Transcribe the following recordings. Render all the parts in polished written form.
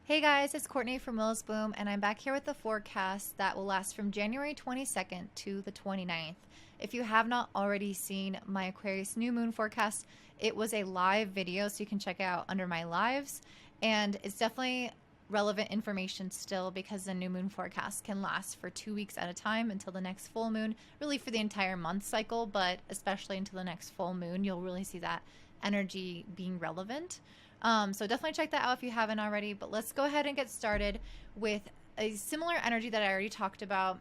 Hey guys, it's Courtney from Willis Boom, and I'm back here with the forecast that will last from January 22nd to the 29th. If you have not already seen my Aquarius new moon forecast, it was a live video, so you can check it out under my lives, and it's definitely relevant information still because the new moon forecast can last for 2 weeks at a time until the next full moon, really for the entire month cycle, but especially until the next full moon, you'll really see that energy being relevant. So definitely check that out if you haven't already, but let's go ahead and get started with a similar energy that I already talked about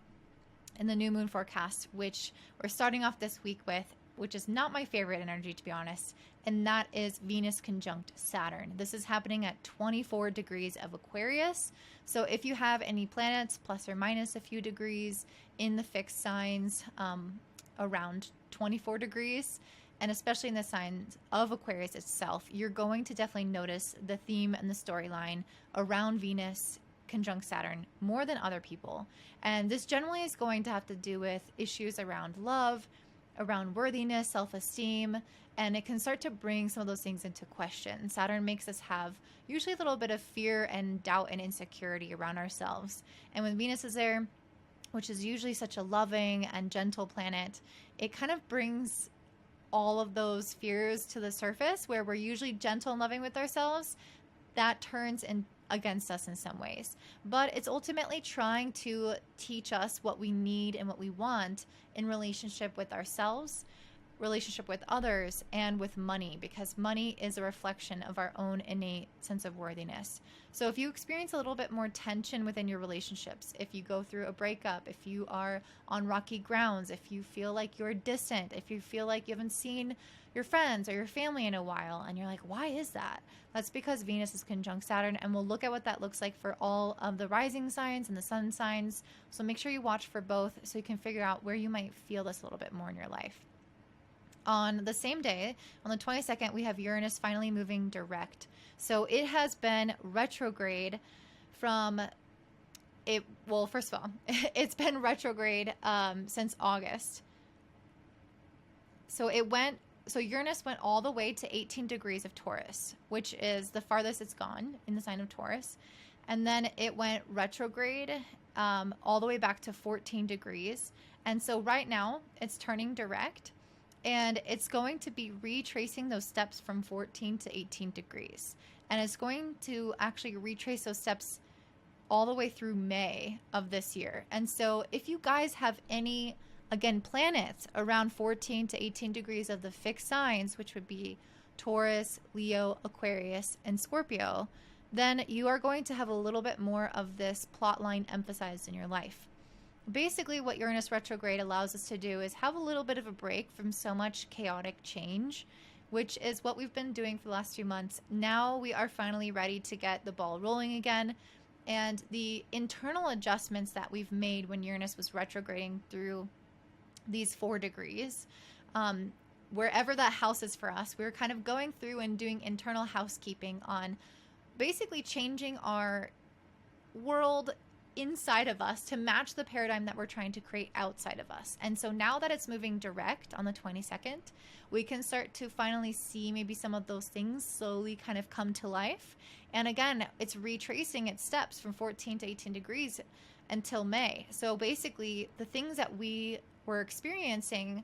in the new moon forecast, which we're starting off this week with, which is not my favorite energy, to be honest, and that is Venus conjunct Saturn. This is happening at 24 degrees of Aquarius. So if you have any planets plus or minus a few degrees in the fixed signs around 24 degrees, and especially in the signs of Aquarius itself, you're going to definitely notice the theme and the storyline around Venus conjunct Saturn more than other people. And this generally is going to have to do with issues around love, around worthiness, self-esteem, and it can start to bring some of those things into question. Saturn makes us have usually a little bit of fear and doubt and insecurity around ourselves. And when Venus is there, which is usually such a loving and gentle planet, it kind of brings all of those fears to the surface where we're usually gentle and loving with ourselves. That turns in against us in some ways, but it's ultimately trying to teach us what we need and what we want in relationship with ourselves, relationship with others, and with money, because money is a reflection of our own innate sense of worthiness. So if you experience a little bit more tension within your relationships, if you go through a breakup, if you are on rocky grounds, if you feel like you're distant, if you feel like you haven't seen your friends or your family in a while, and you're like, why is that? That's because Venus is conjunct Saturn, and we'll look at what that looks like for all of the rising signs and the sun signs. So make sure you watch for both so you can figure out where you might feel this a little bit more in your life. On the same day, on the 22nd, we have Uranus finally moving direct. So it has been retrograde from it. Well, first of all, it's been retrograde since August. So Uranus went all the way to 18 degrees of Taurus, which is the farthest it's gone in the sign of Taurus. And then it went retrograde all the way back to 14 degrees. And so right now it's turning direct. And it's going to be retracing those steps from 14 to 18 degrees. And it's going to actually retrace those steps all the way through May of this year. And so if you guys have any, again, planets around 14 to 18 degrees of the fixed signs, which would be Taurus, Leo, Aquarius, and Scorpio, then you are going to have a little bit more of this plot line emphasized in your life. Basically, what Uranus retrograde allows us to do is have a little bit of a break from so much chaotic change, which is what we've been doing for the last few months. Now we are finally ready to get the ball rolling again. And the internal adjustments that we've made when Uranus was retrograding through these 4 degrees, wherever that house is for us, we're kind of going through and doing internal housekeeping on basically changing our world inside of us to match the paradigm that we're trying to create outside of us. And so now that it's moving direct on the 22nd, we can start to finally see maybe some of those things slowly kind of come to life. And again, it's retracing its steps from 14 to 18 degrees until May. So basically, the things that we were experiencing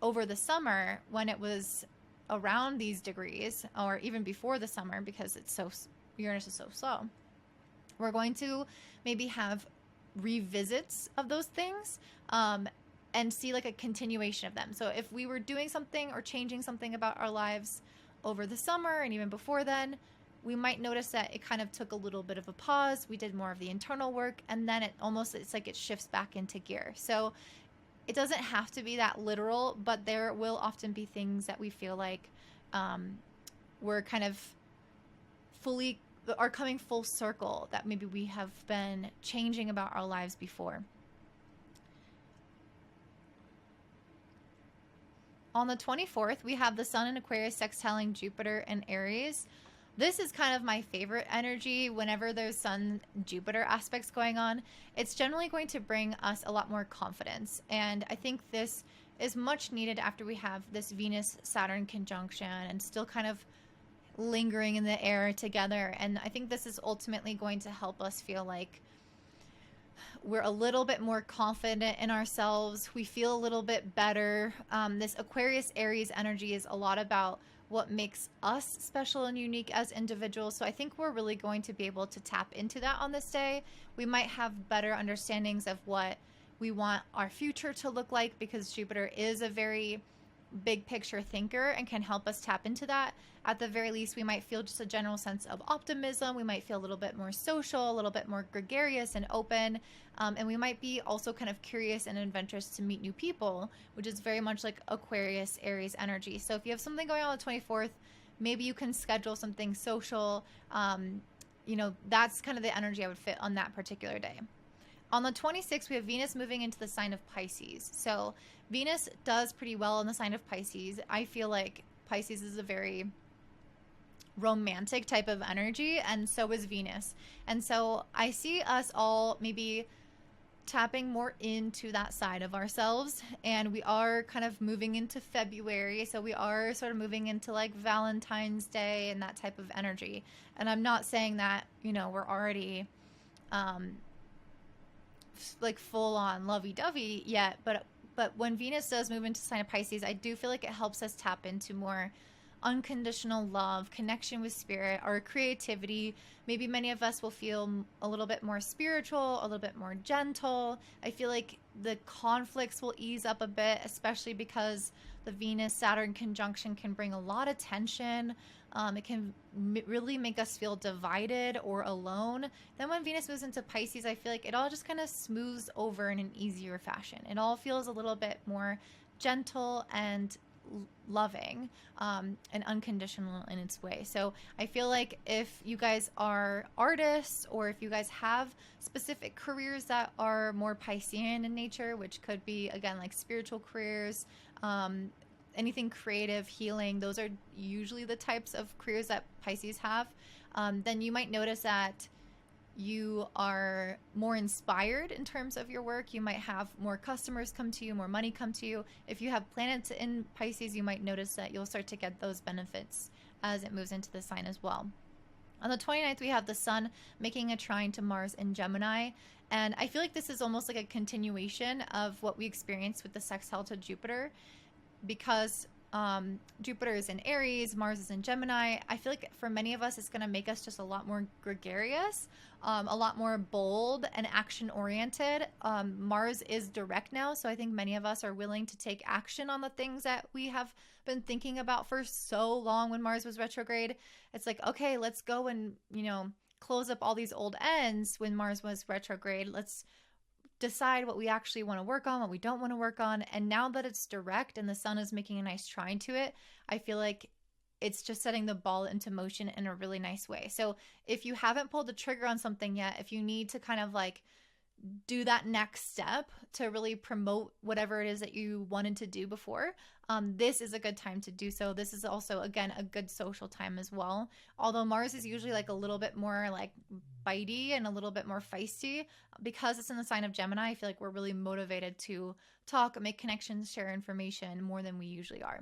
over the summer when it was around these degrees, or even before the summer because Uranus is so slow, we're going to maybe have revisits of those things and see like a continuation of them. So if we were doing something or changing something about our lives over the summer and even before then, we might notice that it kind of took a little bit of a pause. We did more of the internal work, and then it's like it shifts back into gear. So it doesn't have to be that literal, but there will often be things that we feel like we're kind of are coming full circle that maybe we have been changing about our lives before. On the 24th, we have the Sun in Aquarius sextiling Jupiter and Aries. This is kind of my favorite energy whenever there's Sun-Jupiter aspects going on. It's generally going to bring us a lot more confidence. And I think this is much needed after we have this Venus-Saturn conjunction and still kind of lingering in the air together. And I think this is ultimately going to help us feel like we're a little bit more confident in ourselves. We feel a little bit better. This Aquarius Aries energy is a lot about what makes us special and unique as individuals. So I think we're really going to be able to tap into that on this day. We might have better understandings of what we want our future to look like, because Jupiter is a very big picture thinker and can help us tap into that. At the very least, we might feel just a general sense of optimism. We might feel a little bit more social, a little bit more gregarious and open. And we might be also kind of curious and adventurous to meet new people, which is very much like Aquarius Aries energy. So if you have something going on the 24th, maybe you can schedule something social. You know, that's kind of the energy I would fit on that particular day. On the 26th, we have Venus moving into the sign of Pisces. So Venus does pretty well in the sign of Pisces. I feel like Pisces is a very romantic type of energy, and so is Venus. And so I see us all maybe tapping more into that side of ourselves, and we are kind of moving into February, so we are sort of moving into like Valentine's Day and that type of energy. And I'm not saying that, you know, we're already like full on lovey-dovey yet, but when Venus does move into the sign of Pisces, I do feel like it helps us tap into more unconditional love, connection with spirit, our creativity. Maybe many of us will feel a little bit more spiritual, a little bit more gentle. I feel like the conflicts will ease up a bit, especially because the Venus-Saturn conjunction can bring a lot of tension. It can really make us feel divided or alone. Then when Venus moves into Pisces, I feel like it all just kind of smooths over in an easier fashion. It all feels a little bit more gentle and loving, and unconditional in its way. So I feel like if you guys are artists, or if you guys have specific careers that are more Piscean in nature, which could be, again, like spiritual careers, anything creative, healing, those are usually the types of careers that Pisces have, then you might notice that you are more inspired in terms of your work. You might have more customers come to you, more money come to you. If you have planets in Pisces, you might notice that you'll start to get those benefits as it moves into the sign as well. On the 29th, we have the Sun making a trine to Mars in Gemini. And I feel like this is almost like a continuation of what we experienced with the sextile to Jupiter, because Jupiter is in Aries, Mars is in Gemini. I feel like for many of us, it's going to make us just a lot more gregarious, a lot more bold and action-oriented. Mars is direct now, so I think many of us are willing to take action on the things that we have been thinking about for so long when Mars was retrograde. It's like, okay, let's go and, you know, close up all these old ends when Mars was retrograde. Let's decide what we actually want to work on, what we don't want to work on. And now that it's direct and the Sun is making a nice trine to it, I feel like it's just setting the ball into motion in a really nice way. So if you haven't pulled the trigger on something yet, if you need to kind of like do that next step to really promote whatever it is that you wanted to do before, this is a good time to do so. This is also, again, a good social time as well. Although Mars is usually like a little bit more like bitey and a little bit more feisty, because it's in the sign of Gemini, I feel like we're really motivated to talk, make connections, share information more than we usually are.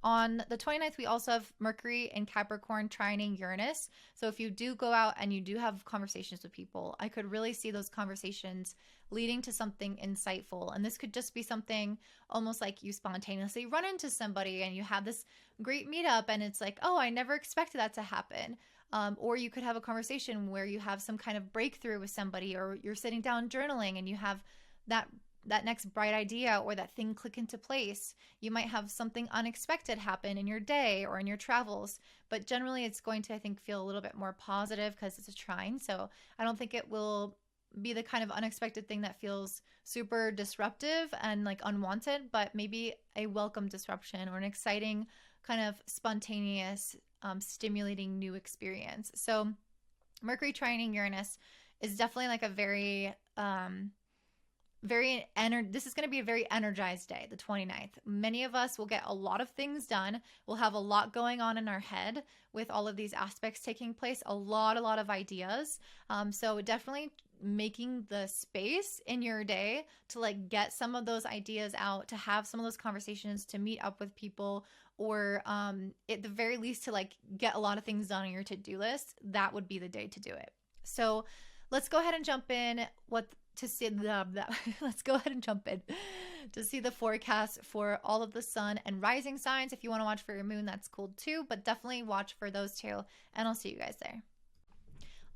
On the 29th, we also have Mercury in Capricorn trining Uranus. So if you do go out and you do have conversations with people, I could really see those conversations leading to something insightful. And this could just be something almost like you spontaneously run into somebody and you have this great meetup and it's like, oh, I never expected that to happen. Or you could have a conversation where you have some kind of breakthrough with somebody, or you're sitting down journaling and you have that next bright idea or that thing click into place. You might have something unexpected happen in your day or in your travels, but generally it's going to, I think, feel a little bit more positive because it's a trine. So I don't think it will be the kind of unexpected thing that feels super disruptive and like unwanted, but maybe a welcome disruption or an exciting kind of spontaneous, stimulating new experience. So Mercury trining Uranus is definitely like a very this is going to be a very energized day, the 29th. Many of us will get a lot of things done. We'll have a lot going on in our head with all of these aspects taking place, a lot of ideas. So definitely making the space in your day to like get some of those ideas out, to have some of those conversations, to meet up with people, or at the very least to like get a lot of things done on your to-do list, that would be the day to do it. So let's go ahead and jump in let's go ahead and jump in to see the forecast for all of the sun and rising signs. If you want to watch for your moon, that's cool too, but definitely watch for those two, and I'll see you guys there.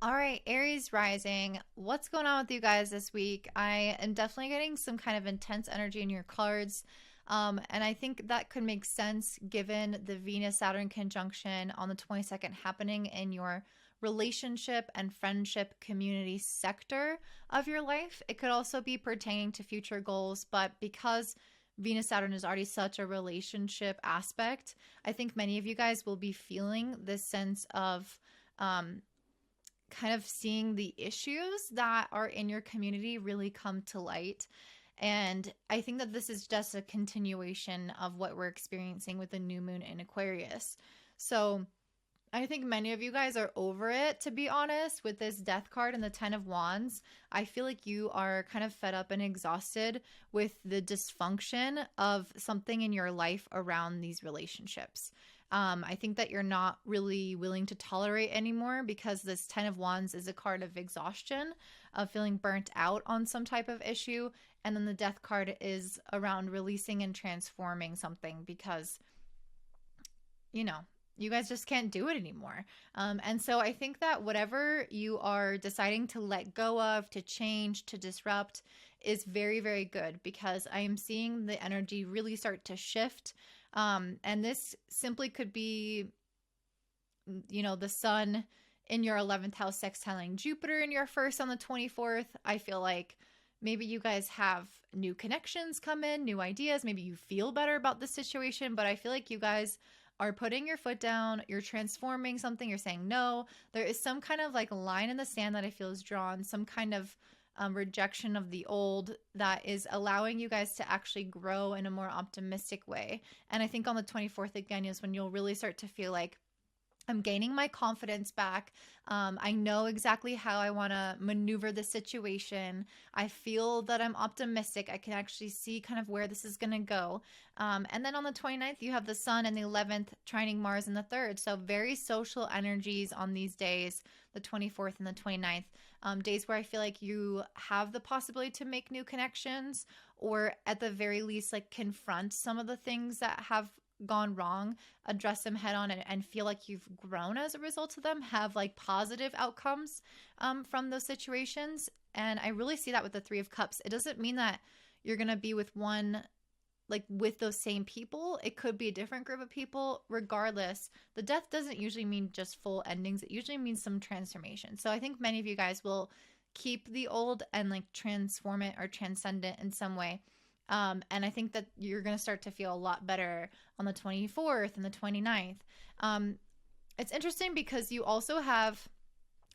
All right, Aries Rising, what's going on with you guys this week? I am definitely getting some kind of intense energy in your cards. And I think that could make sense given the Venus-Saturn conjunction on the 22nd happening in your relationship and friendship community sector of your life. It could also be pertaining to future goals, but because Venus-Saturn is already such a relationship aspect, I think many of you guys will be feeling this sense of kind of seeing the issues that are in your community really come to light. And I think that this is just a continuation of what we're experiencing with the new moon in Aquarius. So I think many of you guys are over it, to be honest, with this death card and the 10 of Wands. I feel like you are kind of fed up and exhausted with the dysfunction of something in your life around these relationships. I think that you're not really willing to tolerate anymore, because this 10 of Wands is a card of exhaustion, of feeling burnt out on some type of issue. And then the death card is around releasing and transforming something, because, you know, you guys just can't do it anymore. And so I think that whatever you are deciding to let go of, to change, to disrupt is very, very good, because I am seeing the energy really start to shift. And this simply could be, you know, the sun in your 11th house sextiling Jupiter in your first on the 24th. I feel like maybe you guys have new connections come in, new ideas. Maybe you feel better about the situation, but I feel like you guys are putting your foot down. You're transforming something. You're saying no. There is some kind of like line in the sand that I feel is drawn, some kind of rejection of the old that is allowing you guys to actually grow in a more optimistic way. And I think on the 24th again is when you'll really start to feel like, I'm gaining my confidence back. I know exactly how I want to maneuver the situation. I feel that I'm optimistic. I can actually see kind of where this is going to go. And then on the 29th, you have the sun and the 11th trining Mars in the 3rd. So very social energies on these days, the 24th and the 29th. Days where I feel like you have the possibility to make new connections, or at the very least, like confront some of the things that have gone wrong, address them head on, and feel like you've grown as a result of them, have like positive outcomes from those situations. And I really see that with the 3 of Cups. It doesn't mean that you're going to be with with those same people. It could be a different group of people. Regardless, the death doesn't usually mean just full endings. It usually means some transformation. So I think many of you guys will keep the old and like transform it or transcend it in some way. And I think that you're going to start to feel a lot better on the 24th and the 29th. It's interesting because you also have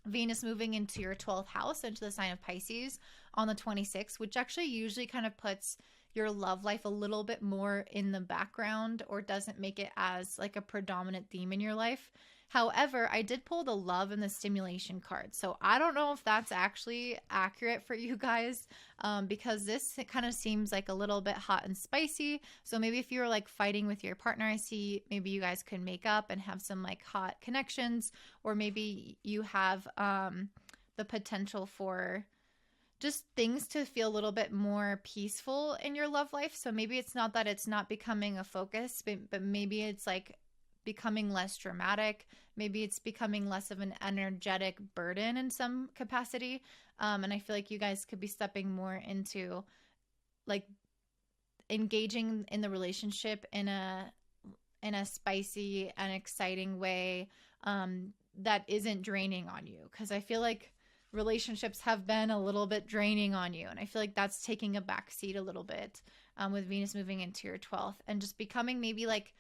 Venus moving into your 12th house, into the sign of Pisces on the 26th, which actually usually kind of puts your love life a little bit more in the background, or doesn't make it as like a predominant theme in your life. However, I did pull the love and the stimulation card. So I don't know if that's actually accurate for you guys, because this kind of seems like a little bit hot and spicy. So maybe if you're like fighting with your partner, I see maybe you guys could make up and have some like hot connections, or maybe you have the potential for just things to feel a little bit more peaceful in your love life. So maybe it's not that it's not becoming a focus, but maybe it's like becoming less dramatic. Maybe it's becoming less of an energetic burden in some capacity. And I feel like you guys could be stepping more into like engaging in the relationship in a spicy and exciting way that isn't draining on you. Because I feel like relationships have been a little bit draining on you. And I feel like that's taking a backseat a little bit with Venus moving into your 12th and just becoming maybe like,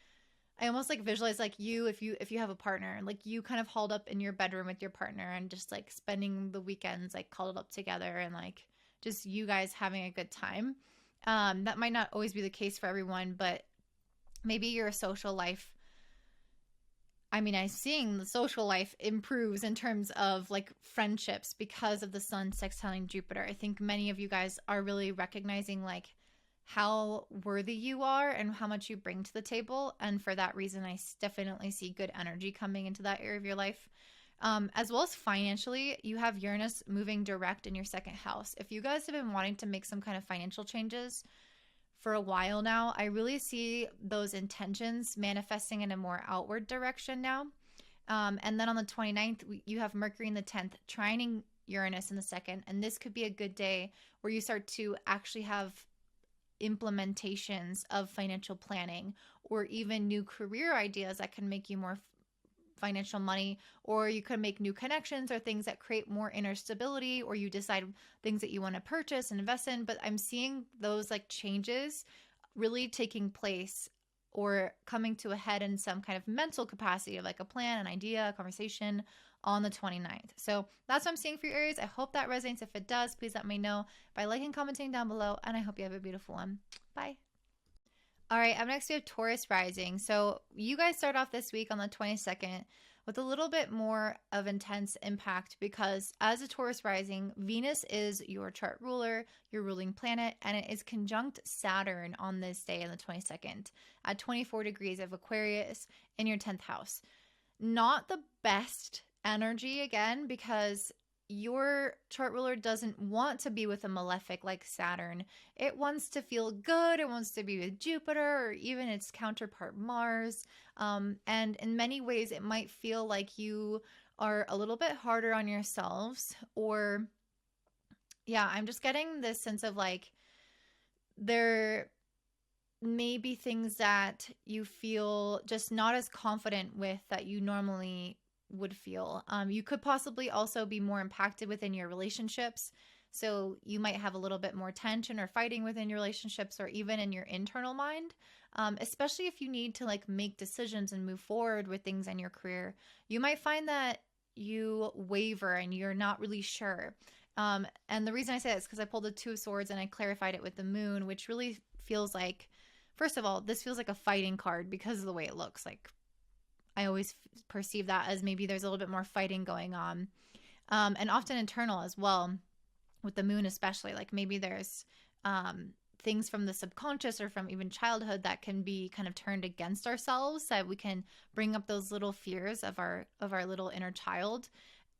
I almost like visualize like you, if you have a partner, like you kind of hauled up in your bedroom with your partner and just like spending the weekends like cuddled up together and like just you guys having a good time. That might not always be the case for everyone, but maybe your social life, I mean, I'm seeing the social life improves in terms of like friendships because of the sun sextiling Jupiter. I think many of you guys are really recognizing like how worthy you are and how much you bring to the table. And for that reason, I definitely see good energy coming into that area of your life. As well as financially, you have Uranus moving direct in your second house. If you guys have been wanting to make some kind of financial changes for a while now, I really see those intentions manifesting in a more outward direction now. And then on the 29th, you have Mercury in the 10th, trining Uranus in the second. And this could be a good day where you start to actually have implementations of financial planning or even new career ideas that can make you more financial money, or you could make new connections or things that create more inner stability, or you decide things that you want to purchase and invest in. But I'm seeing those like changes really taking place or coming to a head in some kind of mental capacity of like a plan, an idea, a conversation on the 29th. So that's what I'm seeing for your Aries. I hope that resonates. If it does, please let me know by liking, commenting down below, and I hope you have a beautiful one. Bye. All right, up next we have Taurus Rising. So you guys start off this week on the 22nd with a little bit more of intense impact because as a Taurus Rising, Venus is your chart ruler, your ruling planet, and it is conjunct Saturn on this day on the 22nd at 24 degrees of Aquarius in your 10th house. Not the best energy again because your chart ruler doesn't want to be with a malefic like Saturn. It wants to feel good. It wants to be with Jupiter or even its counterpart Mars. And in many ways, it might feel like you are a little bit harder on yourselves. Or, yeah, I'm just getting this sense of like there may be things that you feel just not as confident with that you normally would feel. You could possibly also be more impacted within your relationships. So you might have a little bit more tension or fighting within your relationships or even in your internal mind, especially if you need to like make decisions and move forward with things in your career. You might find that you waver and you're not really sure. And the reason I say that is because I pulled the Two of Swords and I clarified it with the Moon, which really feels like, first of all, this feels like a fighting card because of the way it looks. Like I always perceive that as maybe there's a little bit more fighting going on. And often internal as well, with the Moon especially. Like maybe there's things from the subconscious or from even childhood that can be kind of turned against ourselves, that we can bring up those little fears of our little inner child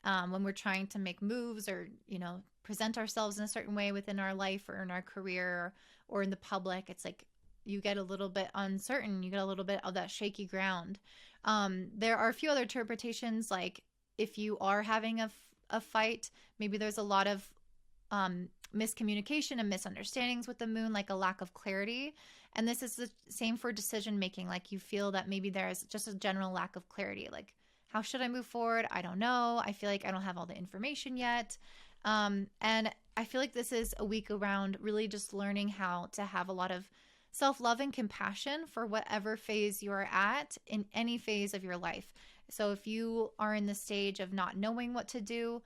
when we're trying to make moves or, you know, present ourselves in a certain way within our life or in our career or in the public. It's like you get a little bit uncertain. You get a little bit of that shaky ground. There are a few other interpretations, like if you are having a fight, maybe there's a lot of miscommunication and misunderstandings with the Moon, like a lack of clarity. And this is the same for decision making. Like you feel that maybe there's just a general lack of clarity. Like, how should I move forward? I don't know. I feel like I don't have all the information yet. And I feel like this is a week around really just learning how to have a lot of self-love and compassion for whatever phase you're at in any phase of your life. So if you are in the stage of not knowing what to do,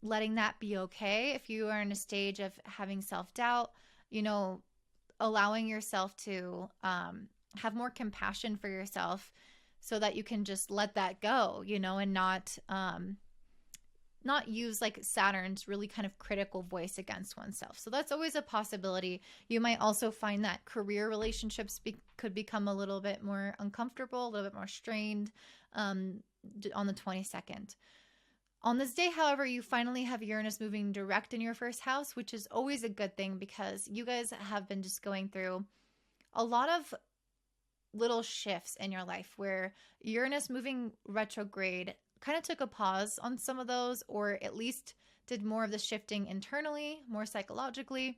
letting that be okay. If you are in a stage of having self-doubt, you know, allowing yourself to have more compassion for yourself so that you can just let that go, you know, and not use like Saturn's really kind of critical voice against oneself. So that's always a possibility. You might also find that career relationships could become a little bit more uncomfortable, a little bit more strained on the 22nd. On this day, however, you finally have Uranus moving direct in your first house, which is always a good thing because you guys have been just going through a lot of little shifts in your life where Uranus moving retrograde kind of took a pause on some of those, or at least did more of the shifting internally, more psychologically.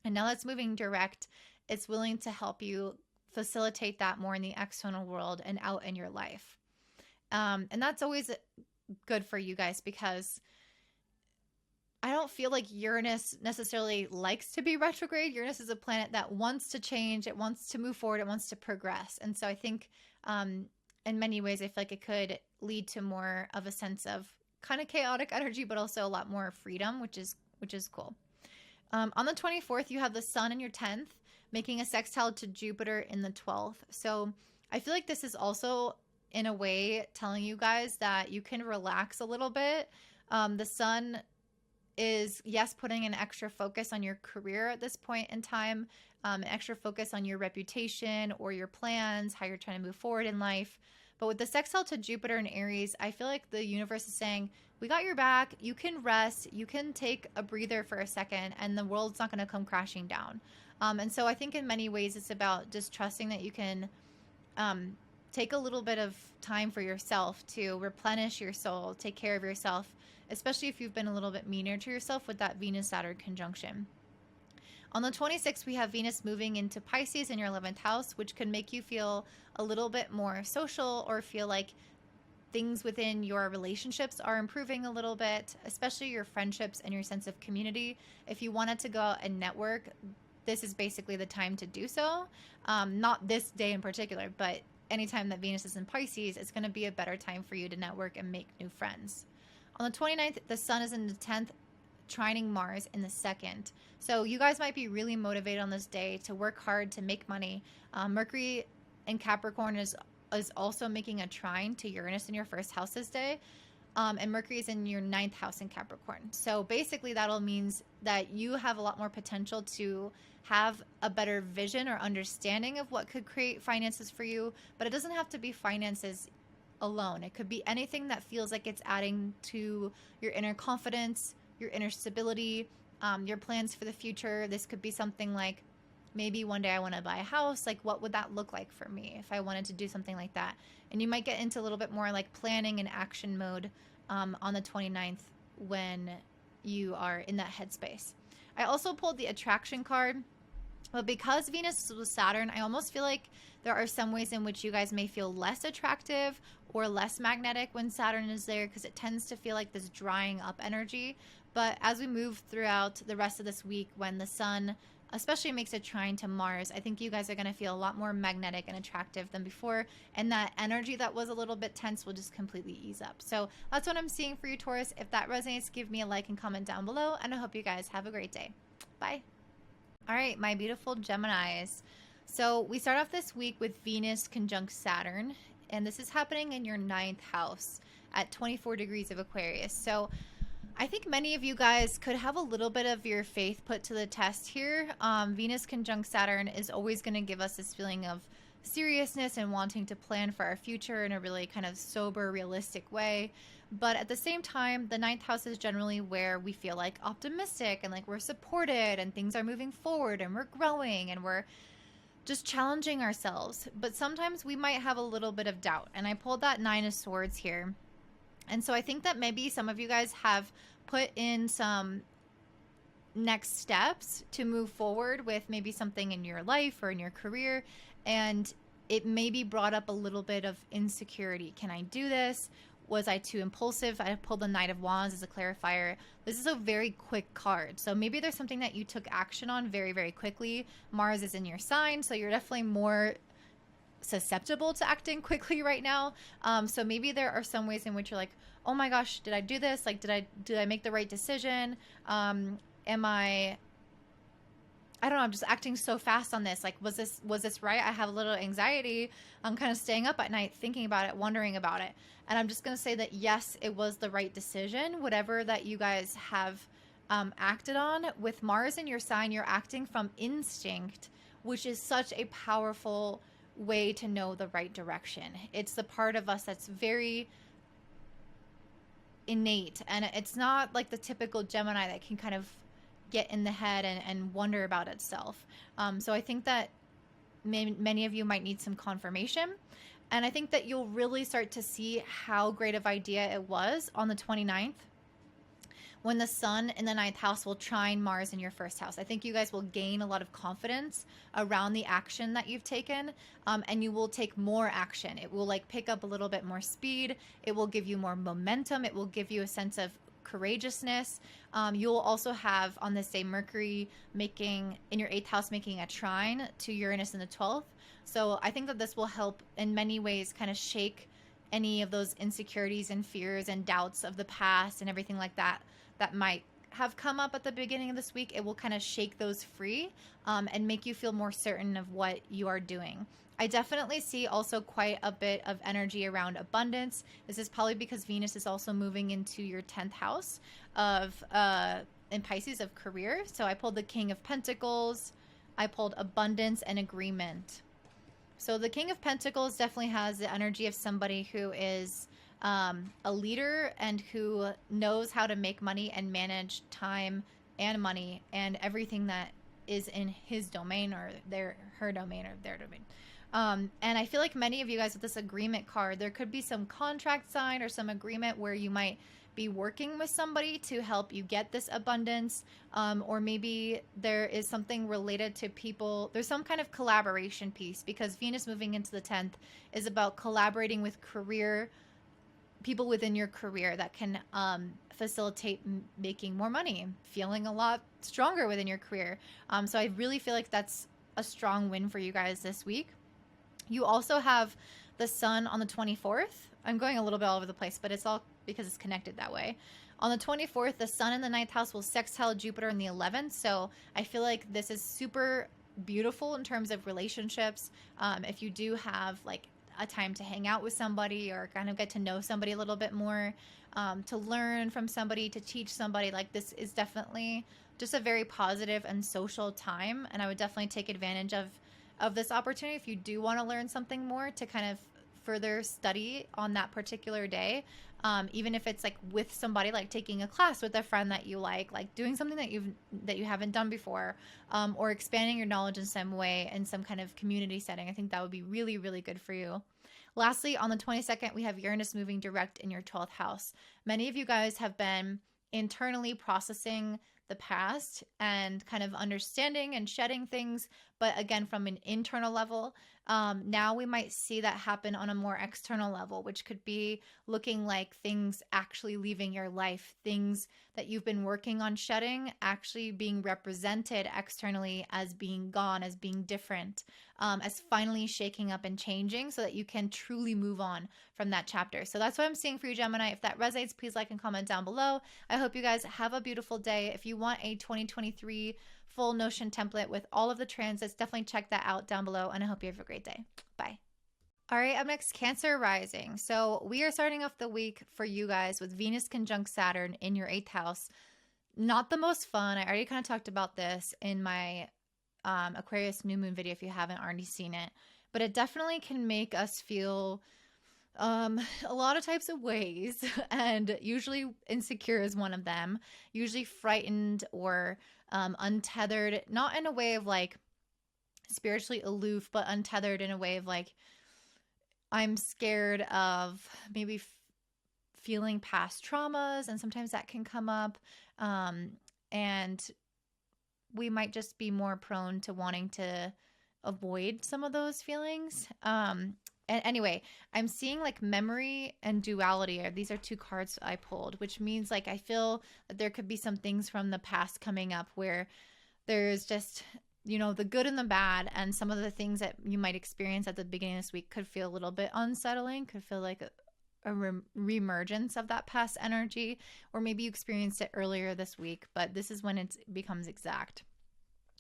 And now that's moving direct. It's willing to help you facilitate that more in the external world and out in your life. And that's always good for you guys because I don't feel like Uranus necessarily likes to be retrograde. Uranus is a planet that wants to change. It wants to move forward. It wants to progress. And so I think in many ways, I feel like it could lead to more of a sense of kind of chaotic energy, but also a lot more freedom, which is cool. On the 24th, you have the Sun in your 10th, making a sextile to Jupiter in the 12th. So I feel like this is also, in a way, telling you guys that you can relax a little bit. The Sun is, yes, putting an extra focus on your career at this point in time, an extra focus on your reputation or your plans, how you're trying to move forward in life. But with the sextile to Jupiter and Aries, I feel like the universe is saying, we got your back. You can rest. You can take a breather for a second, and the world's not going to come crashing down. And so I think in many ways it's about just trusting that you can take a little bit of time for yourself to replenish your soul, take care of yourself, especially if you've been a little bit meaner to yourself with that Venus-Saturn conjunction. On the 26th, we have Venus moving into Pisces in your 11th house, which can make you feel a little bit more social or feel like things within your relationships are improving a little bit, especially your friendships and your sense of community. If you wanted to go out and network, this is basically the time to do so. Not this day in particular, but anytime that Venus is in Pisces, it's going to be a better time for you to network and make new friends. On the 29th, the sun is in the 10th, trining Mars in the 2nd. So you guys might be really motivated on this day to work hard to make money. Mercury in Capricorn is also making a trine to Uranus in your 1st house this day. And Mercury is in your 9th house in Capricorn. So basically that'll means that you have a lot more potential to have a better vision or understanding of what could create finances for you. But it doesn't have to be finances alone. It could be anything that feels like it's adding to your inner confidence, your inner stability, your plans for the future. This could be something like, maybe one day I want to buy a house. Like, what would that look like for me if I wanted to do something like that? And you might get into a little bit more like planning and action mode on the 29th when you are in that headspace. I also pulled the attraction card. But because Venus was Saturn, I almost feel like there are some ways in which you guys may feel less attractive or less magnetic when Saturn is there, because it tends to feel like this drying up energy. But as we move throughout the rest of this week, when the sun especially makes a trine to Mars, I think you guys are going to feel a lot more magnetic and attractive than before. And that energy that was a little bit tense will just completely ease up. So that's what I'm seeing for you, Taurus. If that resonates, give me a like and comment down below. And I hope you guys have a great day. Bye. All right, my beautiful Geminis. So we start off this week with Venus conjunct Saturn, and this is happening in your 9th house at 24 degrees of Aquarius. So I think many of you guys could have a little bit of your faith put to the test here. Venus conjunct Saturn is always going to give us this feeling of seriousness and wanting to plan for our future in a really kind of sober, realistic way. But at the same time, the 9th house is generally where we feel like optimistic and like we're supported and things are moving forward and we're growing and we're just challenging ourselves. But sometimes we might have a little bit of doubt. And I pulled that 9 of Swords here. And so I think that maybe some of you guys have put in some next steps to move forward with maybe something in your life or in your career. And it maybe brought up a little bit of insecurity. Can I do this? Was I too impulsive? I pulled the Knight of Wands as a clarifier. This is a very quick card. So maybe there's something that you took action on very, very quickly. Mars is in your sign, so you're definitely more susceptible to acting quickly right now. So maybe there are some ways in which you're like, oh my gosh, did I do this? Like, did I make the right decision? Am I don't know, I'm just acting so fast on this. Like, was this right? I have a little anxiety. I'm kind of staying up at night thinking about it, wondering about it. And I'm just going to say that, yes, it was the right decision. Whatever that you guys have acted on. With Mars in your sign, you're acting from instinct, which is such a powerful way to know the right direction. It's the part of us that's very innate. And it's not like the typical Gemini that can kind of get in the head and wonder about itself. So I think that many of you might need some confirmation. And I think that you'll really start to see how great of idea it was on the 29th when the sun in the 9th house will trine Mars in your 1st house. I think you guys will gain a lot of confidence around the action that you've taken, and you will take more action. It will like pick up a little bit more speed. It will give you more momentum. It will give you a sense of courageousness. You'll also have on this day Mercury making in your 8th house, making a trine to Uranus in the 12th. So I think that this will help in many ways kind of shake any of those insecurities and fears and doubts of the past and everything like that that might have come up at the beginning of this week, it will kind of shake those free and make you feel more certain of what you are doing. I definitely see also quite a bit of energy around abundance. This is probably because Venus is also moving into your 10th house of in Pisces of career. So I pulled the King of Pentacles, I pulled abundance and agreement. So the King of Pentacles definitely has the energy of somebody who is a leader and who knows how to make money and manage time and money and everything that is in his domain or her domain or their domain. And I feel like many of you guys with this agreement card, there could be some contract signed or some agreement where you might be working with somebody to help you get this abundance, or maybe there is something related to people. There's some kind of collaboration piece because Venus moving into the 10th is about collaborating with people within your career that can facilitate making more money, feeling a lot stronger within your career. So I really feel like that's a strong win for you guys this week. You also have the sun on the 24th. I'm going a little bit all over the place, but it's all because it's connected that way. On the 24th, the sun in the 9th house will sextile Jupiter in the 11th. So I feel like this is super beautiful in terms of relationships. If you do have like a time to hang out with somebody or kind of get to know somebody a little bit more, to learn from somebody, to teach somebody, like this is definitely just a very positive and social time. And I would definitely take advantage of this opportunity if you do want to learn something more, to kind of further study on that particular day. Even if it's like with somebody, like taking a class with a friend that you like doing something that you haven't done before, or expanding your knowledge in some way in some kind of community setting. I think that would be really, really good for you. Lastly, on the 22nd, we have Uranus moving direct in your 12th house. Many of you guys have been internally processing the past and kind of understanding and shedding things, but again, from an internal level. Now we might see that happen on a more external level, which could be looking like things actually leaving your life, things that you've been working on shedding actually being represented externally as being gone, as being different, as finally shaking up and changing so that you can truly move on from that chapter. So that's what I'm seeing for you, Gemini. If that resonates, please like and comment down below. I hope you guys have a beautiful day. If you want a 2023 full Notion template with all of the transits, definitely check that out down below, and I hope you have a great day. Bye. All right, up next, Cancer Rising. So we are starting off the week for you guys with Venus conjunct Saturn in your 8th house. Not the most fun. I already kind of talked about this in my Aquarius new moon video if you haven't already seen it, but it definitely can make us feel a lot of types of ways, and usually insecure is one of them, usually frightened or untethered, not in a way of like spiritually aloof, but untethered in a way of like, I'm scared of maybe feeling past traumas, and sometimes that can come up, and we might just be more prone to wanting to avoid some of those feelings. And anyway, I'm seeing like memory and duality. These are two cards I pulled, which means like I feel that there could be some things from the past coming up where there's just, you know, the good and the bad, and some of the things that you might experience at the beginning of this week could feel a little bit unsettling, could feel like a reemergence of that past energy, or maybe you experienced it earlier this week, but this is when it becomes exact.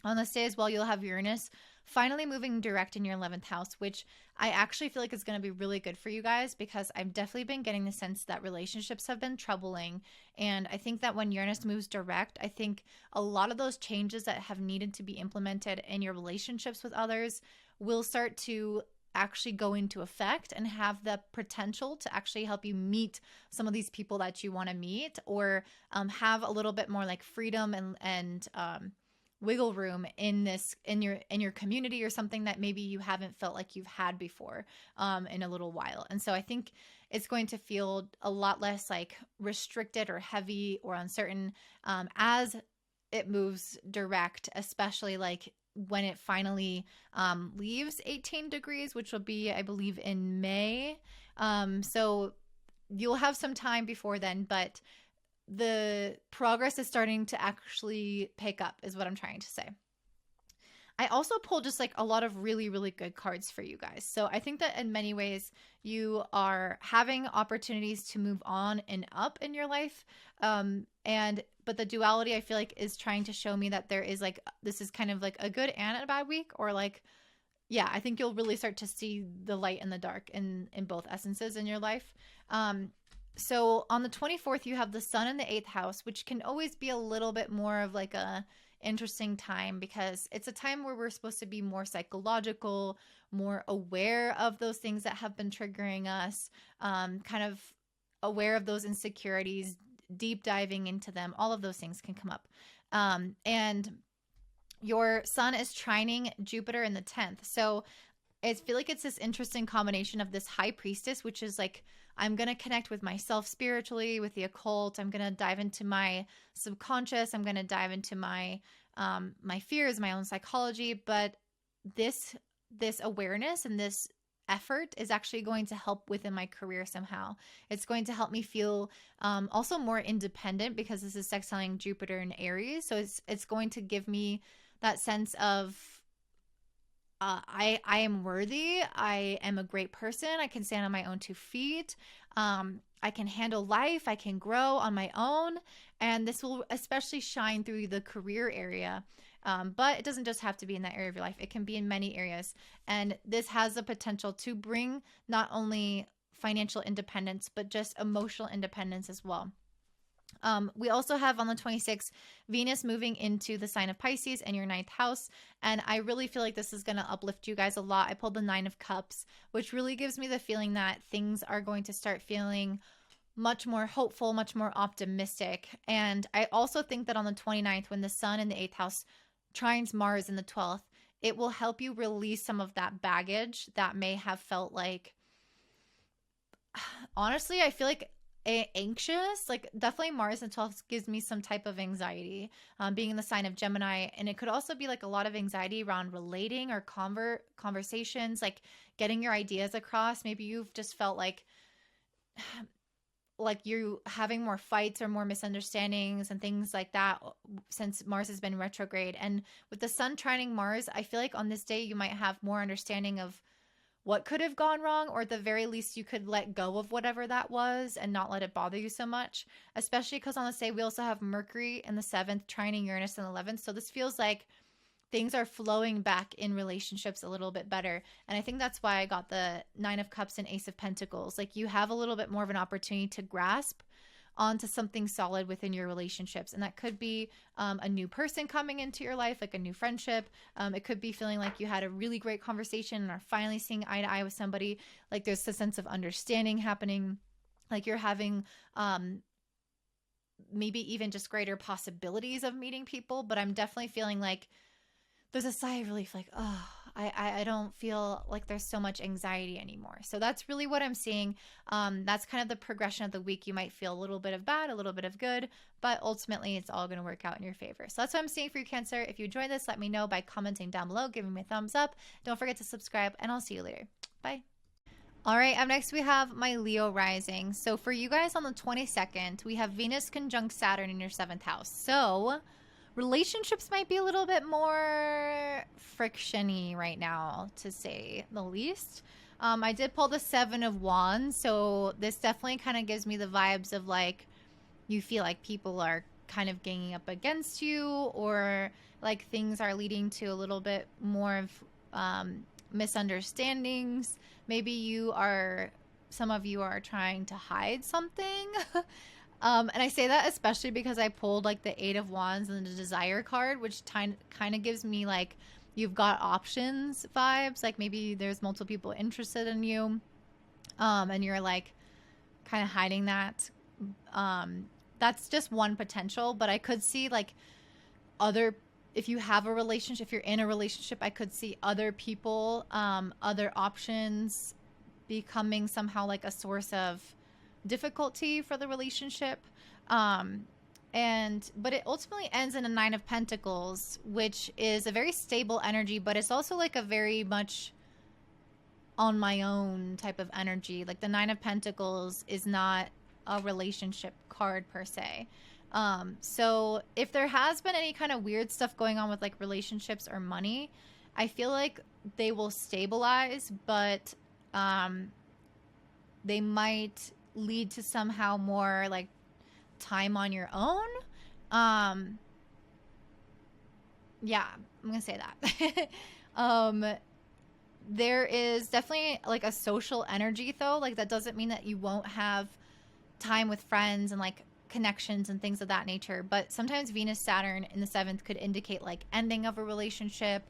On this day as well, you'll have Uranus finally moving direct in your 11th house, which I actually feel like is going to be really good for you guys, because I've definitely been getting the sense that relationships have been troubling. And I think that when Uranus moves direct, I think a lot of those changes that have needed to be implemented in your relationships with others will start to actually go into effect and have the potential to actually help you meet some of these people that you want to meet, or have a little bit more like freedom and wiggle room in your community, or something that maybe you haven't felt like you've had before in a little while. And so I think it's going to feel a lot less like restricted or heavy or uncertain as it moves direct, especially like when it finally leaves 18 degrees, which will be, I believe, in May. So you'll have some time before then, but the progress is starting to actually pick up, is what I'm trying to say. I also pulled just like a lot of really, really good cards for you guys. So I think that in many ways you are having opportunities to move on and up in your life. But the duality I feel like is trying to show me that there is like, this is kind of like a good and a bad week, or like, yeah, I think you'll really start to see the light and the dark in both essences in your life. So on the 24th, you have the sun in the 8th house, which can always be a little bit more of like a interesting time, because it's a time where we're supposed to be more psychological, more aware of those things that have been triggering us, kind of aware of those insecurities, deep diving into them. All of those things can come up. And your sun is trining Jupiter in the 10th. So I feel like it's this interesting combination of this high priestess, which is like, I'm going to connect with myself spiritually, with the occult. I'm going to dive into my subconscious. I'm going to dive into my my fears, my own psychology. But this awareness and this effort is actually going to help within my career somehow. It's going to help me feel also more independent, because this is sextiling Jupiter in Aries. So it's going to give me that sense of I am worthy. I am a great person. I can stand on my own 2 feet. I can handle life. I can grow on my own. And this will especially shine through the career area. But it doesn't just have to be in that area of your life. It can be in many areas. And this has the potential to bring not only financial independence, but just emotional independence as well. We also have on the 26th, Venus moving into the sign of Pisces in your 9th house. And I really feel like this is going to uplift you guys a lot. I pulled the 9 of Cups, which really gives me the feeling that things are going to start feeling much more hopeful, much more optimistic. And I also think that on the 29th, when the sun in the 8th house trines Mars in the 12th, it will help you release some of that baggage that may have felt like, honestly, I feel like anxious. Like definitely Mars in 12th gives me some type of anxiety, being in the sign of Gemini. And it could also be like a lot of anxiety around relating or conversations, like getting your ideas across. Maybe you've just felt like you having more fights or more misunderstandings and things like that since Mars has been retrograde. And with the sun trining Mars, I feel like on this day you might have more understanding of what could have gone wrong, or at the very least you could let go of whatever that was and not let it bother you so much, especially because on this day we also have Mercury in the 7th trining Uranus in the 11th. So this feels like things are flowing back in relationships a little bit better. And I think that's why I got the 9 of Cups and Ace of Pentacles. Like you have a little bit more of an opportunity to grasp onto something solid within your relationships. And that could be a new person coming into your life, like a new friendship. It could be feeling like you had a really great conversation and are finally seeing eye to eye with somebody. Like there's a sense of understanding happening. Like you're having maybe even just greater possibilities of meeting people. But I'm definitely feeling like there's a sigh of relief, like, oh, I don't feel like there's so much anxiety anymore. So that's really what I'm seeing. That's kind of the progression of the week. You might feel a little bit of bad, a little bit of good, but ultimately it's all going to work out in your favor. So that's what I'm seeing for you, Cancer. If you enjoyed this, let me know by commenting down below, giving me a thumbs up. Don't forget to subscribe, and I'll see you later. Bye. All right, up next we have my Leo rising. So for you guys on the 22nd, we have Venus conjunct Saturn in your 7th house. So relationships might be a little bit more frictiony right now, to say the least. I did pull the 7 of Wands, so this definitely kind of gives me the vibes of like you feel like people are kind of ganging up against you, or like things are leading to a little bit more of misunderstandings. Maybe some of you are trying to hide something. And I say that especially because I pulled like the 8 of Wands and the Desire card, which kind of gives me like you've got options vibes. Like maybe there's multiple people interested in you, and you're like kind of hiding that. That's just one potential, but I could see like if you have a relationship, if you're in a relationship, I could see other people, other options becoming somehow like a source of difficulty for the relationship. But it ultimately ends in a 9 of Pentacles, which is a very stable energy, but it's also like a very much on my own type of energy. Like the 9 of Pentacles is not a relationship card per se. So if there has been any kind of weird stuff going on with like relationships or money, I feel like they will stabilize, but they might lead to somehow more like time on your own. Yeah, I'm gonna say that. There is definitely like a social energy though. Like that doesn't mean that you won't have time with friends and like connections and things of that nature. But sometimes Venus Saturn in the 7th could indicate like ending of a relationship,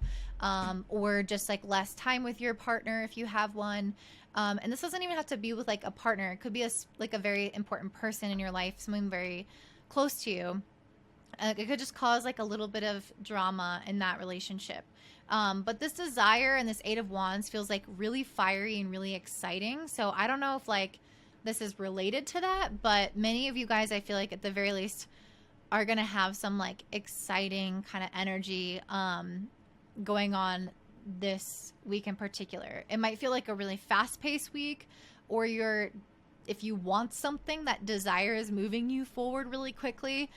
or just like less time with your partner if you have one. And this doesn't even have to be with like a partner. It could be like a very important person in your life, someone very close to you. It could just cause like a little bit of drama in that relationship. But this desire and this 8 of Wands feels like really fiery and really exciting. So I don't know if like this is related to that, but many of you guys, I feel like at the very least, are going to have some like exciting kind of energy going on this week in particular. It might feel like a really fast-paced week, or if you want something, that desire is moving you forward really quickly.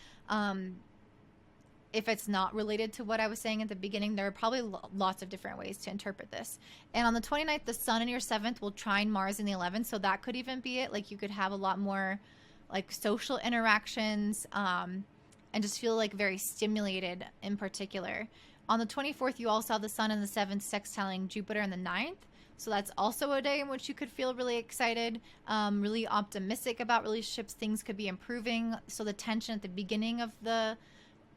If it's not related to what I was saying at the beginning, there are probably lots of different ways to interpret this. And on the 29th, the sun in your 7th will trine Mars in the 11th. So that could even be it. Like you could have a lot more like social interactions, and just feel like very stimulated in particular. On the 24th, you also have the sun in the 7th sextiling Jupiter in the 9th. So that's also a day in which you could feel really excited, really optimistic about relationships. Things could be improving. So the tension at the beginning of the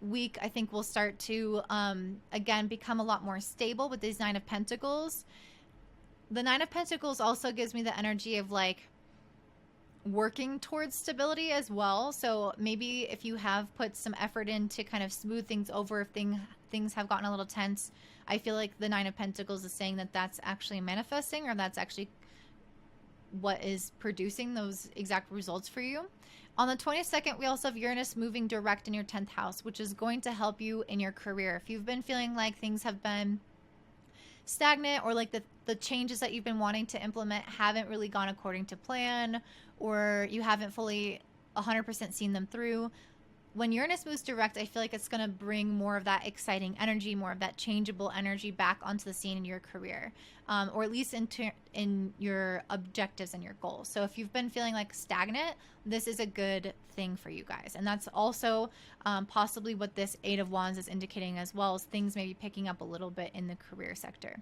week, I think, will start to again become a lot more stable with these 9 of Pentacles. The 9 of Pentacles also gives me the energy of like working towards stability as well. So maybe if you have put some effort in to kind of smooth things over, if things have gotten a little tense, I feel like the 9 of Pentacles is saying that that's actually manifesting, or that's actually what is producing those exact results for you. On the 22nd, we also have Uranus moving direct in your 10th house, which is going to help you in your career. If you've been feeling like things have been stagnant, or like the changes that you've been wanting to implement haven't really gone according to plan, or you haven't fully 100% seen them through, when Uranus moves direct, I feel like it's going to bring more of that exciting energy, more of that changeable energy back onto the scene in your career, or at least in your objectives and your goals. So if you've been feeling like stagnant, this is a good thing for you guys. And that's also possibly what this 8 of Wands is indicating as well, as things maybe picking up a little bit in the career sector.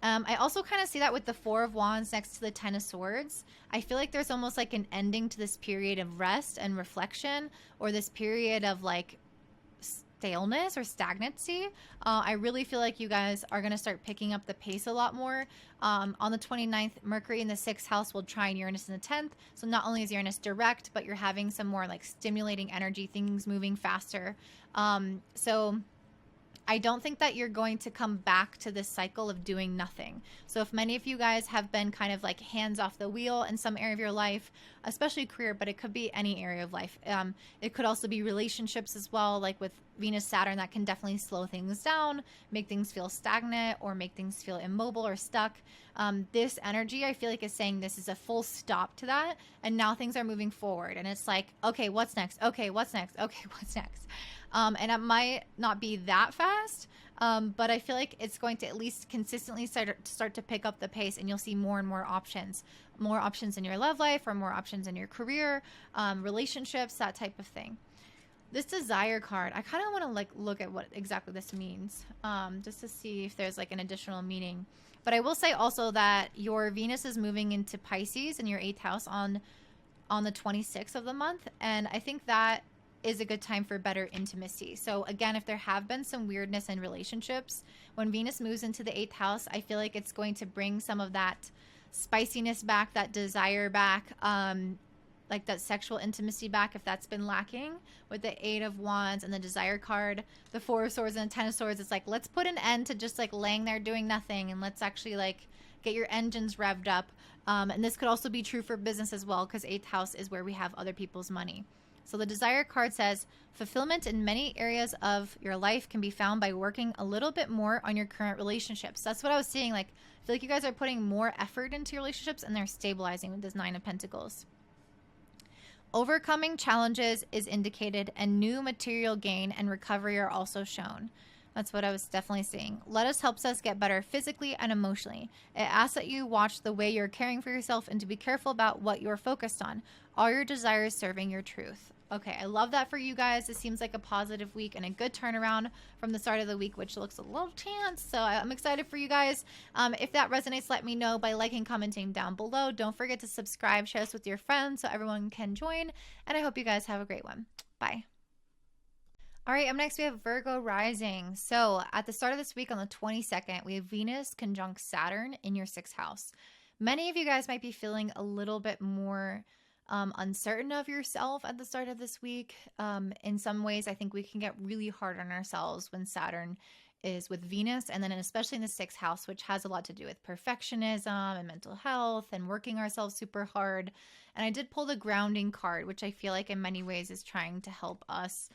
I also kind of see that with the 4 of Wands next to the 10 of Swords. I feel like there's almost like an ending to this period of rest and reflection, or this period of like staleness or stagnancy. I really feel like you guys are going to start picking up the pace a lot more. On the 29th, Mercury in the 6th house will trine Uranus in the 10th. So not only is Uranus direct, but you're having some more like stimulating energy, things moving faster. So I don't think that you're going to come back to this cycle of doing nothing. So if many of you guys have been kind of like hands off the wheel in some area of your life, especially career, but it could be any area of life. It could also be relationships as well, like with Venus, Saturn, that can definitely slow things down, make things feel stagnant, or make things feel immobile or stuck. This energy, I feel like, is saying this is a full stop to that. And now things are moving forward. And it's like, okay, what's next? Okay, what's next? Okay, what's next? And it might not be that fast, but I feel like it's going to at least consistently start to pick up the pace, and you'll see more and more options in your love life, or more options in your career, relationships, that type of thing. This desire card, I kind of want to like look at what exactly this means, just to see if there's like an additional meaning. But I will say also that your Venus is moving into Pisces in your 8th house on the 26th of the month, and I think that is a good time for better intimacy. So again, if there have been some weirdness in relationships, when Venus moves into the 8th house, I feel like it's going to bring some of that spiciness back, that desire back, like that sexual intimacy back, if that's been lacking. With the 8 of Wands and the desire card, the 4 of Swords and the 10 of Swords, it's like, let's put an end to just like laying there doing nothing, and let's actually like get your engines revved up. And this could also be true for business as well, because 8th house is where we have other people's money. So the desire card says, fulfillment in many areas of your life can be found by working a little bit more on your current relationships. That's what I was seeing. Like, I feel like you guys are putting more effort into your relationships, and they're stabilizing with this 9 of Pentacles. Overcoming challenges is indicated, and new material gain and recovery are also shown. That's what I was definitely seeing. Lettuce helps us get better physically and emotionally. It asks that you watch the way you're caring for yourself and to be careful about what you're focused on. Are your desires serving your truth? Okay, I love that for you guys. It seems like a positive week and a good turnaround from the start of the week, which looks a little tense. So I'm excited for you guys. If that resonates, let me know by liking, commenting down below. Don't forget to subscribe, share this with your friends so everyone can join. And I hope you guys have a great one. Bye. All right, up next we have Virgo Rising. So at the start of this week on the 22nd, we have Venus conjunct Saturn in your 6th house. Many of you guys might be feeling a little bit more uncertain of yourself at the start of this week. In some ways, I think we can get really hard on ourselves when Saturn is with Venus, and then especially in the 6th house, which has a lot to do with perfectionism and mental health and working ourselves super hard. And I did pull the grounding card, which I feel like in many ways is trying to help us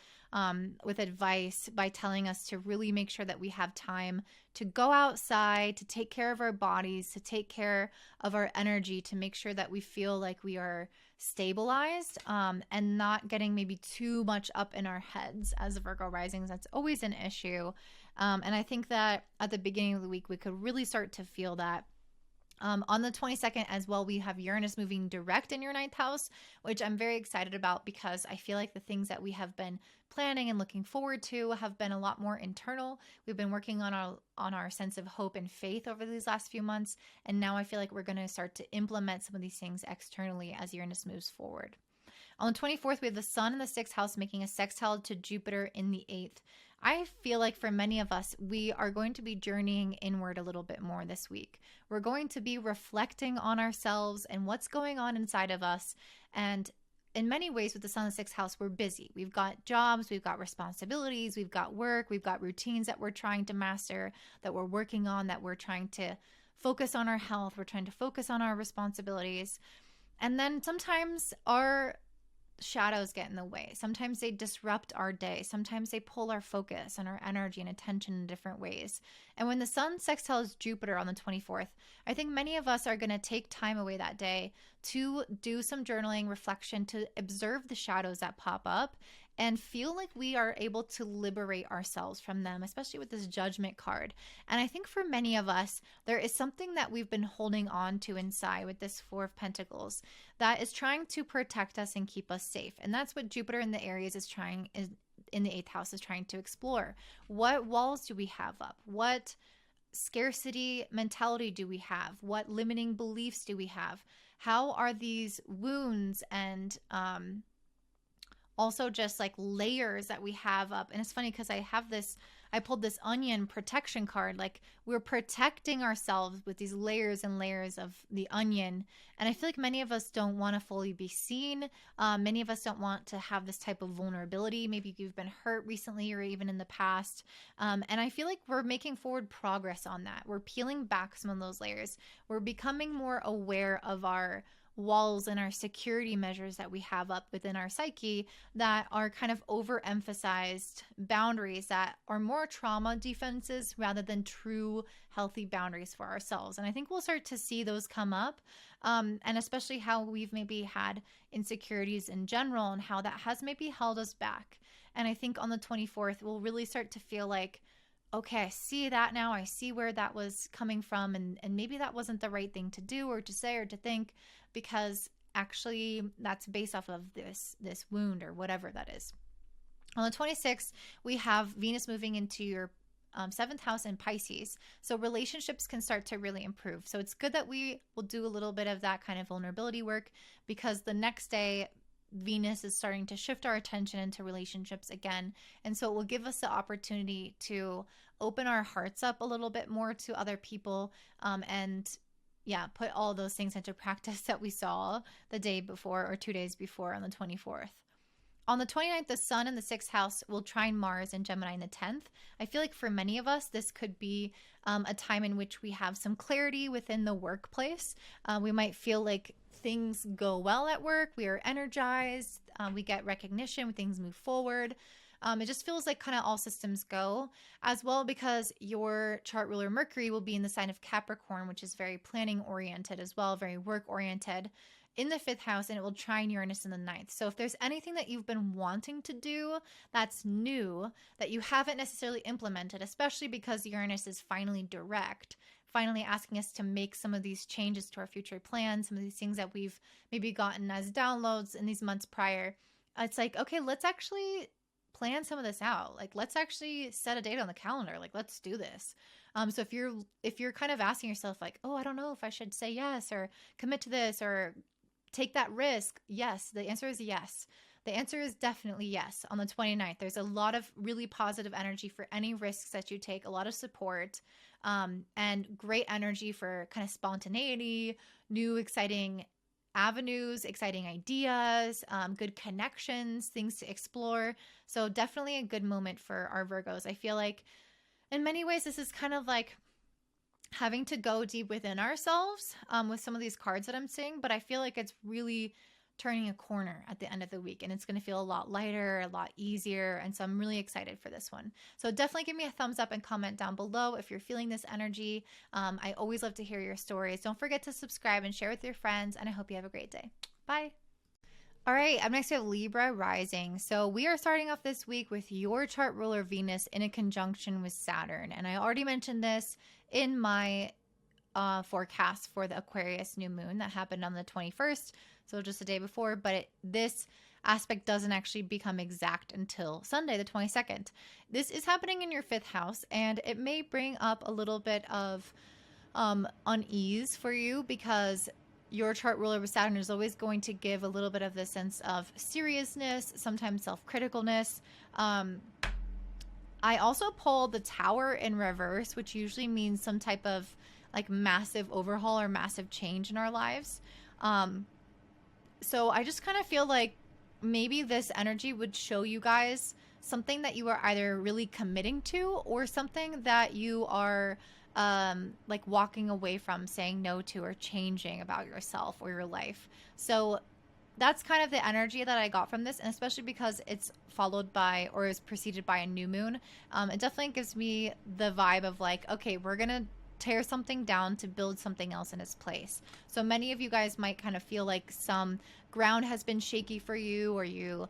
with advice by telling us to really make sure that we have time to go outside, to take care of our bodies, to take care of our energy, to make sure that we feel like we are stabilized and not getting maybe too much up in our heads as Virgo risings. That's always an issue. And I think that at the beginning of the week, we could really start to feel that. On the 22nd as well, we have Uranus moving direct in your 9th house, which I'm very excited about because I feel like the things that we have been planning and looking forward to have been a lot more internal. We've been working on our sense of hope and faith over these last few months, and now I feel like we're going to start to implement some of these things externally as Uranus moves forward. On the 24th, we have the Sun in the 6th house making a sextile to Jupiter in the 8th. I feel like for many of us, we are going to be journeying inward a little bit more this week. We're going to be reflecting on ourselves and what's going on inside of us. And in many ways, with the Sun in the 6th house, we're busy. We've got jobs, we've got responsibilities, we've got work, we've got routines that we're trying to master, that we're working on, that we're trying to focus on our health, we're trying to focus on our responsibilities. And then sometimes our shadows get in the way. Sometimes they disrupt our day. Sometimes they pull our focus and our energy and attention in different ways. And when the Sun sextiles Jupiter on the 24th, I think many of us are going to take time away that day to do some journaling, reflection, to observe the shadows that pop up and feel like we are able to liberate ourselves from them, especially with this Judgment card. And I think for many of us, there is something that we've been holding on to inside with this Four of Pentacles that is trying to protect us and keep us safe. And that's what Jupiter in the Aries is in the 8th house is trying to explore. What walls do we have up? What scarcity mentality do we have? What limiting beliefs do we have? How are these wounds and also just like layers that we have up? And it's funny because I pulled this onion protection card. Like we're protecting ourselves with these layers and layers of the onion. And I feel like many of us don't want to fully be seen. Many of us don't want to have this type of vulnerability. Maybe you've been hurt recently or even in the past. And I feel like we're making forward progress on that. We're peeling back some of those layers. We're becoming more aware of our walls and our security measures that we have up within our psyche that are kind of overemphasized boundaries that are more trauma defenses rather than true healthy boundaries for ourselves. And I think we'll start to see those come up, and especially how we've maybe had insecurities in general and how that has maybe held us back. And I think on the 24th, we'll really start to feel like, okay, I see that now. I see where that was coming from. And maybe that wasn't the right thing to do or to say or to think, because actually that's based off of this wound or whatever that is. On the 26th, we have Venus moving into your 7th house in Pisces. So relationships can start to really improve. So it's good that we will do a little bit of that kind of vulnerability work, because the next day Venus is starting to shift our attention into relationships again. And so it will give us the opportunity to open our hearts up a little bit more to other people, and put all those things into practice that we saw the day before or 2 days before on the 24th. On the 29th, the Sun in the 6th house will trine Mars and Gemini in the 10th. I feel like for many of us, this could be a time in which we have some clarity within the workplace. We might feel like things go well at work. We are energized. We get recognition when things move forward. It just feels like kind of all systems go, as well because your chart ruler Mercury will be in the sign of Capricorn, which is very planning oriented as well, very work oriented. in the 5th house, and it will trine Uranus in the 9th. So if there's anything that you've been wanting to do that's new, that you haven't necessarily implemented, especially because Uranus is finally direct, finally asking us to make some of these changes to our future plans, some of these things that we've maybe gotten as downloads in these months prior, it's like, okay, let's actually plan some of this out. Like, let's actually set a date on the calendar. Like, let's do this. So if you're kind of asking yourself like, oh, I don't know if I should say yes or commit to this or take that risk. Yes. The answer is yes. The answer is definitely yes. On the 29th, there's a lot of really positive energy for any risks that you take, a lot of support, and great energy for kind of spontaneity, new exciting avenues, exciting ideas, good connections, things to explore. So definitely a good moment for our Virgos. I feel like in many ways, this is kind of like having to go deep within ourselves with some of these cards that I'm seeing, but I feel like it's really turning a corner at the end of the week, and it's going to feel a lot lighter, a lot easier, and so I'm really excited for this one. So definitely give me a thumbs up and comment down below if you're feeling this energy. I always love to hear your stories. Don't forget to subscribe and share with your friends, and I hope you have a great day. Bye. All right, up next we have Libra Rising. So we are starting off this week with your chart ruler Venus in a conjunction with Saturn. And I already mentioned this in my forecast for the Aquarius new moon that happened on the 21st, so just the day before. But this aspect doesn't actually become exact until Sunday, the 22nd. This is happening in your 5th house, and it may bring up a little bit of unease for you because your chart ruler with Saturn is always going to give a little bit of the sense of seriousness, sometimes self-criticalness. I also pulled the Tower in reverse, which usually means some type of like massive overhaul or massive change in our lives. So I just kind of feel like maybe this energy would show you guys something that you are either really committing to or something that you are like walking away from, saying no to, or changing about yourself or your life. So that's kind of the energy that I got from this, and especially because it's followed by or is preceded by a new moon. It definitely gives me the vibe of like, okay, we're gonna tear something down to build something else in its place. So many of you guys might kind of feel like some ground has been shaky for you, or you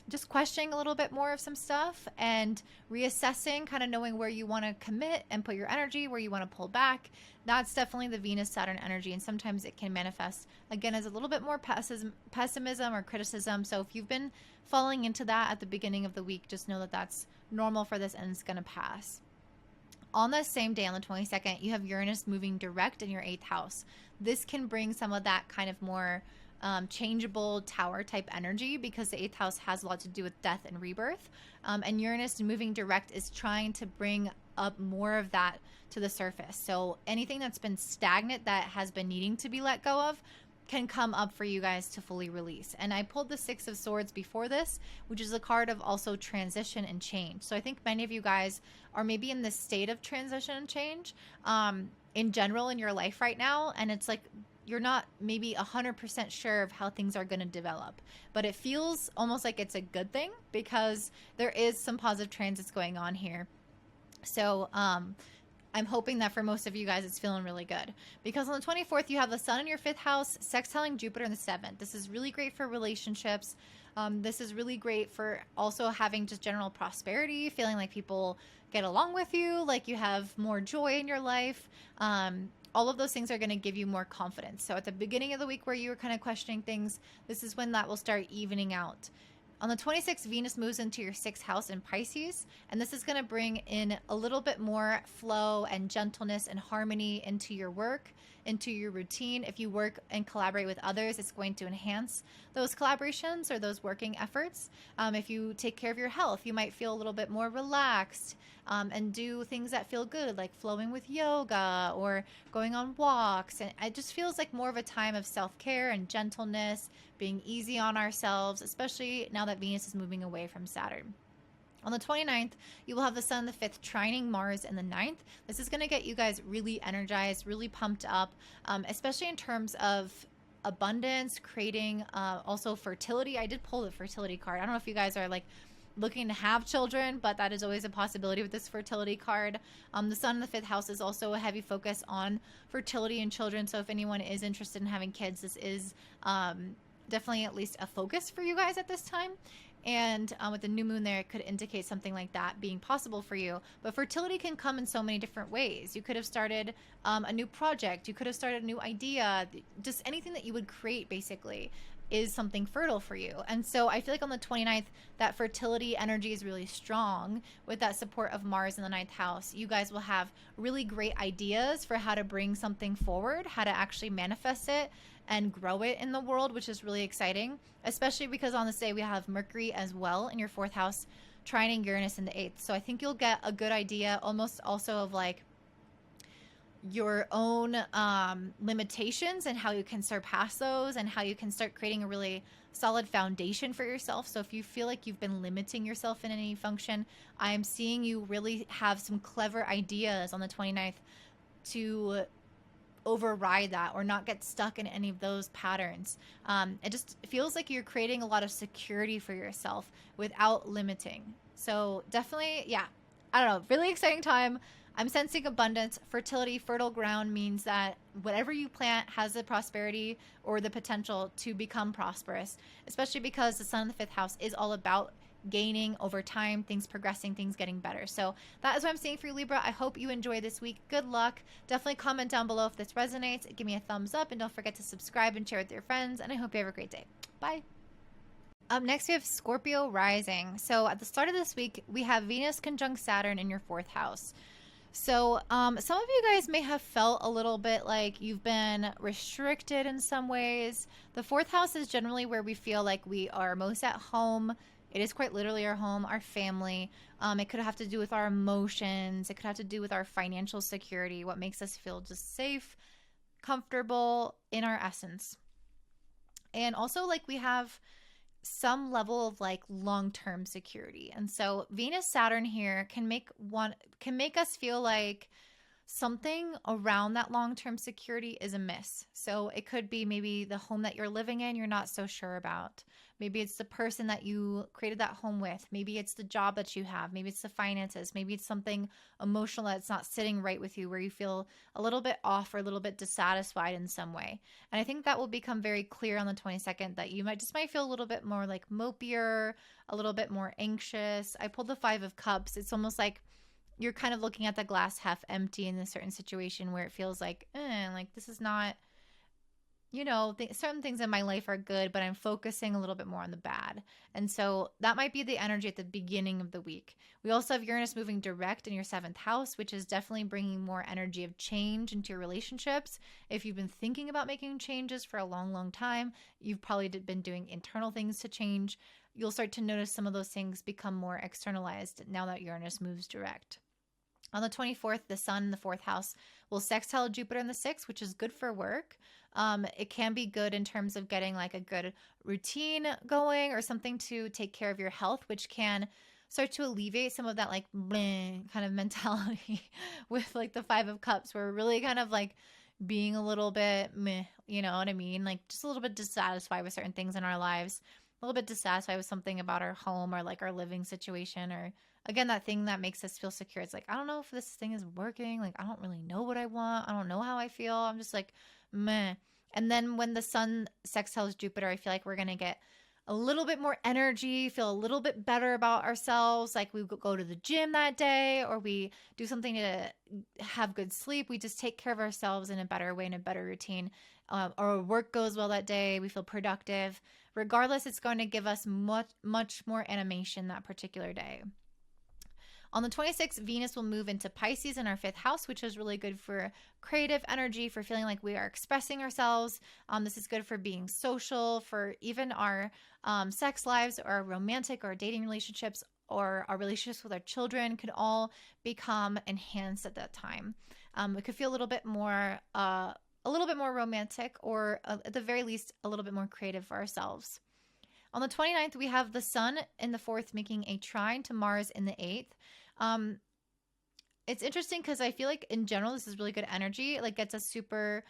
just questioning a little bit more of some stuff and reassessing, kind of knowing where you want to commit and put your energy, where you want to pull back. That's definitely the Venus Saturn energy, and sometimes it can manifest again as a little bit more pessimism or criticism. So if you've been falling into that at the beginning of the week, just know that that's normal for this, and it's going to pass. On the same day, on the 22nd, you have Uranus moving direct in your 8th house. This can bring some of that kind of more changeable tower type energy, because the 8th house has a lot to do with death and rebirth. And Uranus moving direct is trying to bring up more of that to the surface. So anything that's been stagnant, that has been needing to be let go of, can come up for you guys to fully release. And I pulled the 6 of Swords before this, which is a card of also transition and change. So I think many of you guys are maybe in this state of transition and change in general in your life right now. And it's like you're not maybe 100% sure of how things are going to develop, but it feels almost like it's a good thing because there is some positive transits going on here. So I'm hoping that for most of you guys, it's feeling really good, because on the 24th, you have the Sun in your 5th house, sextiling Jupiter in the 7th. This is really great for relationships. This is really great for also having just general prosperity, feeling like people get along with you, like you have more joy in your life. All of those things are going to give you more confidence. So at the beginning of the week where you were kind of questioning things, this is when that will start evening out. On the 26th, Venus moves into your 6th house in Pisces, and this is going to bring in a little bit more flow and gentleness and harmony into your work, into your routine. If you work and collaborate with others, it's going to enhance those collaborations or those working efforts. If you take care of your health, you might feel a little bit more relaxed and do things that feel good, like flowing with yoga or going on walks. And it just feels like more of a time of self-care and gentleness, being easy on ourselves, especially now that Venus is moving away from Saturn. On the 29th, you will have the Sun in the 5th trining Mars in the 9th. This is going to get you guys really energized, really pumped up, especially in terms of abundance, creating also fertility. I did pull the fertility card. I don't know if you guys are like looking to have children, but that is always a possibility with this fertility card. The sun in the 5th house is also a heavy focus on fertility and children. So if anyone is interested in having kids, this is definitely at least a focus for you guys at this time. And with the new moon there, it could indicate something like that being possible for you. But fertility can come in so many different ways. You could have started a new project. You could have started a new idea. Just anything that you would create, basically, is something fertile for you. And so I feel like on the 29th, that fertility energy is really strong with that support of Mars in the 9th house. You guys will have really great ideas for how to bring something forward, how to actually manifest it and grow it in the world, which is really exciting, especially because on this day we have Mercury as well in your 4th house, trining Uranus in the 8th. So I think you'll get a good idea almost also of like your own limitations and how you can surpass those and how you can start creating a really solid foundation for yourself. So if you feel like you've been limiting yourself in any function, I'm seeing you really have some clever ideas on the 29th to override that or not get stuck in any of those patterns. It just feels like you're creating a lot of security for yourself without limiting. So definitely, yeah, I don't know, really exciting time. I'm sensing abundance. Fertility, fertile ground means that whatever you plant has the prosperity or the potential to become prosperous, especially because the sun in the 5th house is all about gaining over time, things progressing, things getting better. So that is what I'm seeing for you, Libra. I hope you enjoy this week. Good luck. Definitely comment down below if this resonates. Give me a thumbs up and don't forget to subscribe and share with your friends. And I hope you have a great day. Bye. Up next, we have Scorpio Rising. So at the start of this week, we have Venus conjunct Saturn in your 4th house. So some of you guys may have felt a little bit like you've been restricted in some ways. The 4th house is generally where we feel like we are most at home. It is quite literally our home, our family. It could have to do with our emotions. It could have to do with our financial security, what makes us feel just safe, comfortable in our essence. And also like we have some level of like long-term security. And so Venus Saturn here can make us feel like something around that long-term security is amiss. So it could be maybe the home that you're living in, you're not so sure about. Maybe it's the person that you created that home with. Maybe it's the job that you have. Maybe it's the finances. Maybe it's something emotional that's not sitting right with you where you feel a little bit off or a little bit dissatisfied in some way. And I think that will become very clear on the 22nd that you might feel a little bit more like mopier, a little bit more anxious. I pulled the 5 of Cups. It's almost like you're kind of looking at the glass half empty in a certain situation where it feels like this is not, certain things in my life are good, but I'm focusing a little bit more on the bad. And so that might be the energy at the beginning of the week. We also have Uranus moving direct in your 7th house, which is definitely bringing more energy of change into your relationships. If you've been thinking about making changes for a long, long time, you've probably been doing internal things to change. You'll start to notice some of those things become more externalized now that Uranus moves direct. On the 24th, the sun in the 4th house will sextile Jupiter in the 6th, which is good for work. It can be good in terms of getting like a good routine going or something to take care of your health, which can start to alleviate some of that like bleh kind of mentality with like the 5 of Cups, where we're really kind of like being a little bit meh, you know what I mean? Like just a little bit dissatisfied with certain things in our lives, a little bit dissatisfied with something about our home or like our living situation, or again, that thing that makes us feel secure. It's like, I don't know if this thing is working. Like, I don't really know what I want. I don't know how I feel. I'm just like, meh. And then when the sun sextiles Jupiter, I feel like we're going to get a little bit more energy, feel a little bit better about ourselves. Like we go to the gym that day, or we do something to have good sleep. We just take care of ourselves in a better way, in a better routine. Our work goes well that day. We feel productive. Regardless, it's going to give us much more animation that particular day. On the 26th, Venus will move into Pisces in our 5th house, which is really good for creative energy, for feeling like we are expressing ourselves. This is good for being social, for even our sex lives or romantic or dating relationships, or our relationships with our children could all become enhanced at that time. We could feel a little bit more romantic, or at the very least, a little bit more creative for ourselves. On the 29th, we have the sun in the 4th making a trine to Mars in the 8th. It's interesting because I feel like in general, this is really good energy. It like gets us super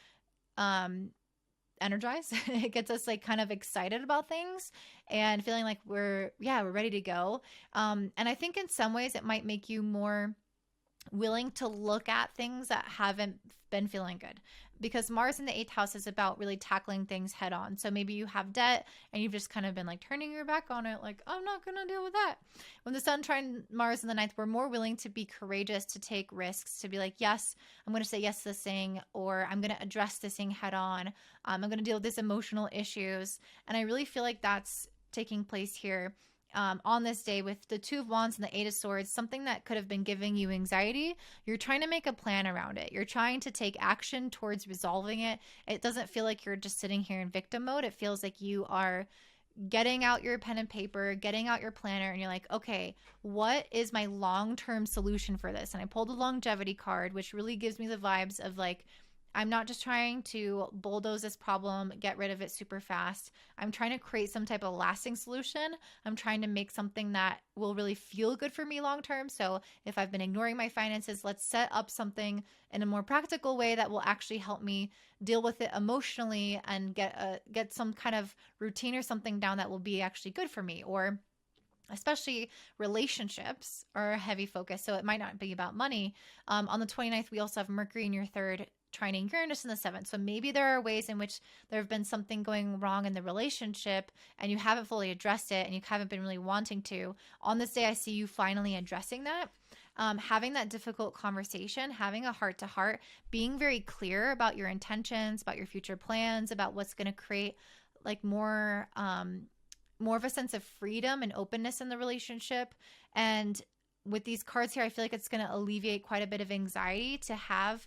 energized. It gets us like kind of excited about things and feeling like we're ready to go. And I think in some ways it might make you more willing to look at things that haven't been feeling good, because Mars in the 8th house is about really tackling things head on. So maybe you have debt and you've just kind of been like turning your back on it, like, I'm not going to deal with that. When the Sun trine Mars in the 9th, we're more willing to be courageous, to take risks, to be like, yes, I'm going to say yes to this thing, or I'm going to address this thing head on. I'm going to deal with this emotional issues. And I really feel like that's taking place here. On this day with the 2 of Wands and the 8 of Swords, something that could have been giving you anxiety, you're trying to make a plan around it. You're trying to take action towards resolving it. It doesn't feel like you're just sitting here in victim mode. It feels like you are getting out your pen and paper, getting out your planner, and you're like, okay, what is my long-term solution for this? And I pulled the longevity card, which really gives me the vibes of like, I'm not just trying to bulldoze this problem, get rid of it super fast. I'm trying to create some type of lasting solution. I'm trying to make something that will really feel good for me long term. So if I've been ignoring my finances, let's set up something in a more practical way that will actually help me deal with it emotionally and get some kind of routine or something down that will be actually good for me. Or especially relationships are a heavy focus, so it might not be about money. On the 29th, we also have Mercury in your 3rd, trining Uranus in the 7th. So maybe there are ways in which there have been something going wrong in the relationship and you haven't fully addressed it and you haven't been really wanting to. On this day, I see you finally addressing that. Having that difficult conversation, having a heart-to-heart, being very clear about your intentions, about your future plans, about what's going to create like more of a sense of freedom and openness in the relationship. And with these cards here, I feel like it's going to alleviate quite a bit of anxiety to have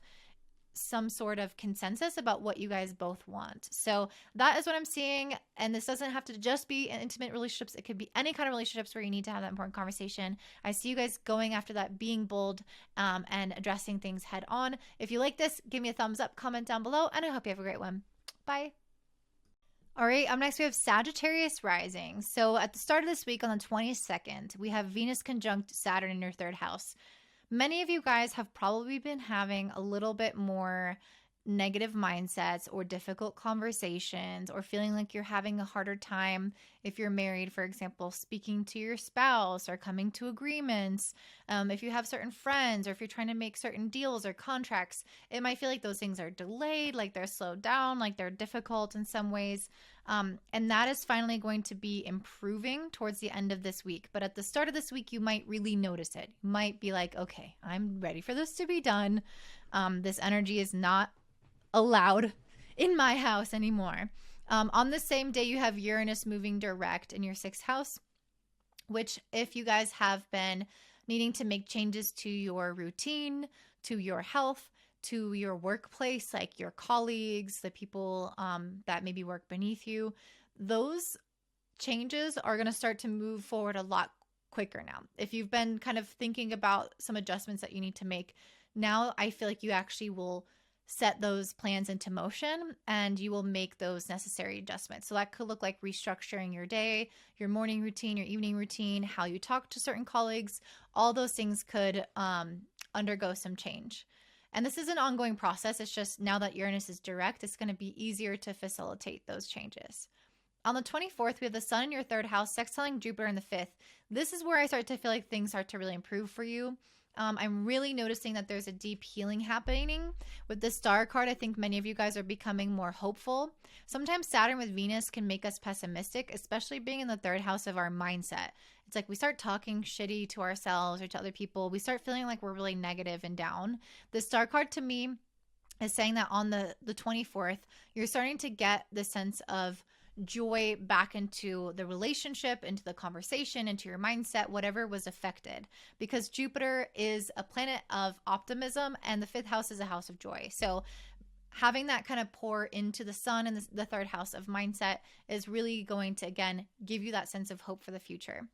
some sort of consensus about what you guys both want. So that is what I'm seeing. And this doesn't have to just be in intimate relationships. It could be any kind of relationships where you need to have that important conversation. I see you guys going after that, being bold, and addressing things head on. If you like this, give me a thumbs up, comment down below, and I hope you have a great one. Bye. All right, up next we have Sagittarius Rising. So at the start of this week on the 22nd, we have Venus conjunct Saturn in your 3rd house. Many of you guys have probably been having a little bit more negative mindsets or difficult conversations, or feeling like you're having a harder time if you're married, for example, speaking to your spouse or coming to agreements. If you have certain friends, or if you're trying to make certain deals or contracts, it might feel like those things are delayed, like they're slowed down, like they're difficult in some ways. And that is finally going to be improving towards the end of this week. But at the start of this week, you might really notice it. You might be like, okay, I'm ready for this to be done. This energy is not allowed in my house anymore. On the same day, you have Uranus moving direct in your 6th house, which if you guys have been needing to make changes to your routine, to your health, to your workplace, like your colleagues, the people that maybe work beneath you, those changes are going to start to move forward a lot quicker now. If you've been kind of thinking about some adjustments that you need to make, now I feel like you actually will set those plans into motion and you will make those necessary adjustments. So that could look like restructuring your day, your morning routine, your evening routine, how you talk to certain colleagues. All those things could undergo some change. And this is an ongoing process. It's just now that Uranus is direct, it's going to be easier to facilitate those changes. On the 24th, we have the Sun in your 3rd house, sextiling Jupiter in the 5th. This is where I start to feel like things start to really improve for you. I'm really noticing that there's a deep healing happening. With the Star card, I think many of you guys are becoming more hopeful. Sometimes Saturn with Venus can make us pessimistic, especially being in the 3rd house of our mindset. It's like we start talking shitty to ourselves or to other people. We start feeling like we're really negative and down. The Star card to me is saying that on the 24th, you're starting to get the sense of joy back into the relationship, into the conversation, into your mindset, whatever was affected, because Jupiter is a planet of optimism and the 5th house is a house of joy. So having that kind of pour into the Sun and the 3rd house of mindset is really going to, again, give you that sense of hope for the future.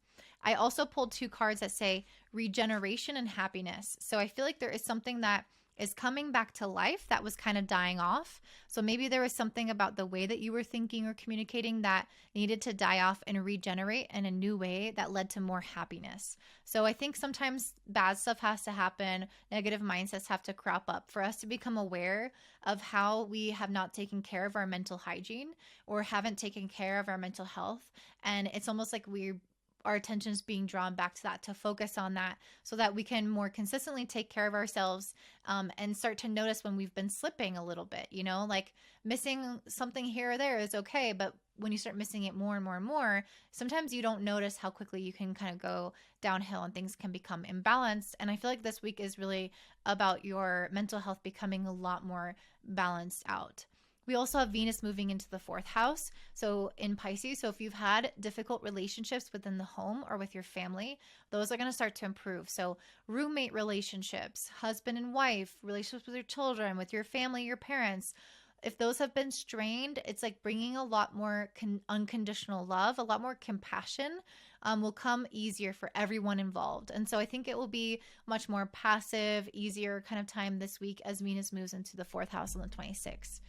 I also pulled 2 cards that say regeneration and happiness. So I feel like there is something that is coming back to life that was kind of dying off. So maybe there was something about the way that you were thinking or communicating that needed to die off and regenerate in a new way that led to more happiness. So I think sometimes bad stuff has to happen, negative mindsets have to crop up for us to become aware of how we have not taken care of our mental hygiene or haven't taken care of our mental health. And it's almost like our attention is being drawn back to that, to focus on that so that we can more consistently take care of ourselves, and start to notice when we've been slipping a little bit, like missing something here or there is okay. But when you start missing it more and more and more, sometimes you don't notice how quickly you can kind of go downhill and things can become imbalanced. And I feel like this week is really about your mental health becoming a lot more balanced out. We also have Venus moving into the 4th house, so in Pisces. So if you've had difficult relationships within the home or with your family, those are going to start to improve. So roommate relationships, husband and wife, relationships with your children, with your family, your parents, if those have been strained, it's like bringing a lot more unconditional love, a lot more compassion, will come easier for everyone involved. And so I think it will be much more passive, easier kind of time this week as Venus moves into the 4th house on the 26th.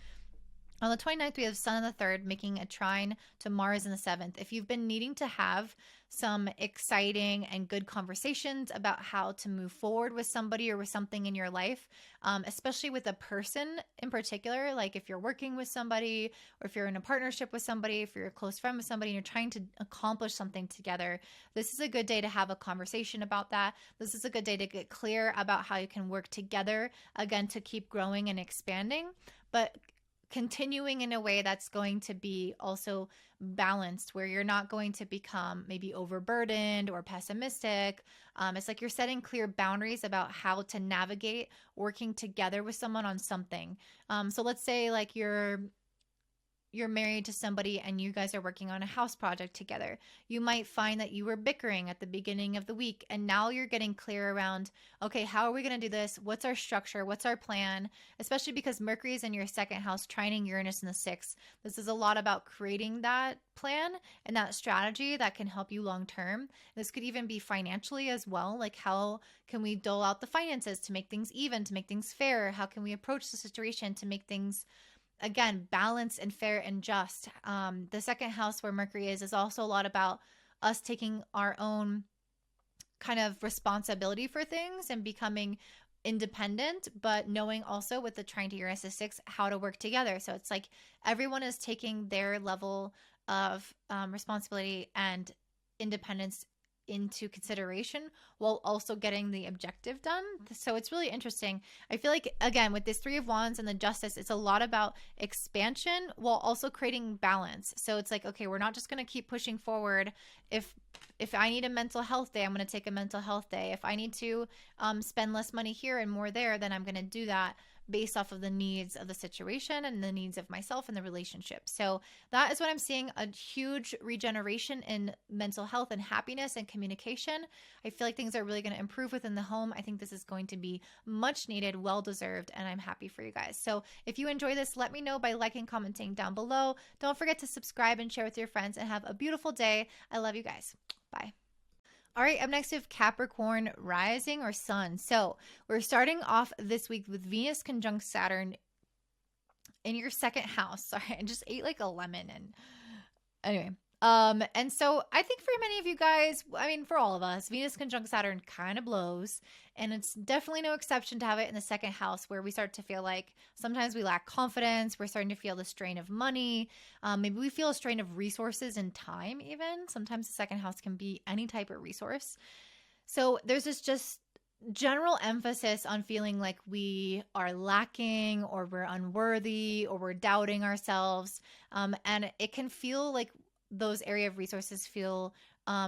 On the 29th, we have Sun in the 3rd making a trine to Mars in the 7th. If you've been needing to have some exciting and good conversations about how to move forward with somebody or with something in your life, especially with a person in particular, like if you're working with somebody or if you're in a partnership with somebody, if you're a close friend with somebody and you're trying to accomplish something together, this is a good day to have a conversation about that. This is a good day to get clear about how you can work together, again, to keep growing and expanding, but continuing in a way that's going to be also balanced, where you're not going to become maybe overburdened or pessimistic. It's like you're setting clear boundaries about how to navigate working together with someone on something. So let's say like you're married to somebody and you guys are working on a house project together. You might find that you were bickering at the beginning of the week, and now you're getting clear around, okay, how are we going to do this? What's our structure? What's our plan? Especially because Mercury is in your 2nd house, trining Uranus in the 6th. This is a lot about creating that plan and that strategy that can help you long term. This could even be financially as well. Like, how can we dole out the finances to make things even, to make things fair? How can we approach the situation to make things, again, balanced and fair and just? The 2nd house where Mercury is also a lot about us taking our own kind of responsibility for things and becoming independent, but knowing also with the trine to Uranus 6 how to work together. So it's like everyone is taking their level of responsibility and independence into consideration while also getting the objective done. So it's really interesting. I feel like, again, with this 3 of Wands and the Justice, it's a lot about expansion while also creating balance. So it's like, okay, we're not just going to keep pushing forward. If I need a mental health day, I'm going to take a mental health day. If I need to spend less money here and more there, then I'm going to do that based off of the needs of the situation and the needs of myself and the relationship. So that is what I'm seeing, a huge regeneration in mental health and happiness and communication. I feel like things are really going to improve within the home. I think this is going to be much needed, well-deserved, and I'm happy for you guys. So if you enjoy this, let me know by liking, commenting down below. Don't forget to subscribe and share with your friends, and have a beautiful day. I love you guys. Bye. All right, up next we have Capricorn Rising or Sun. So we're starting off this week with Venus conjunct Saturn in your 2nd house. Sorry, I just ate like a lemon, and anyway. And so I think for many of you guys, I mean, for all of us, Venus conjunct Saturn kind of blows, and it's definitely no exception to have it in the 2nd house, where we start to feel like sometimes we lack confidence. We're starting to feel the strain of money. Maybe we feel a strain of resources and time even. Sometimes the 2nd house can be any type of resource. So there's this just general emphasis on feeling like we are lacking, or we're unworthy, or we're doubting ourselves. And it can feel like those area of resources feel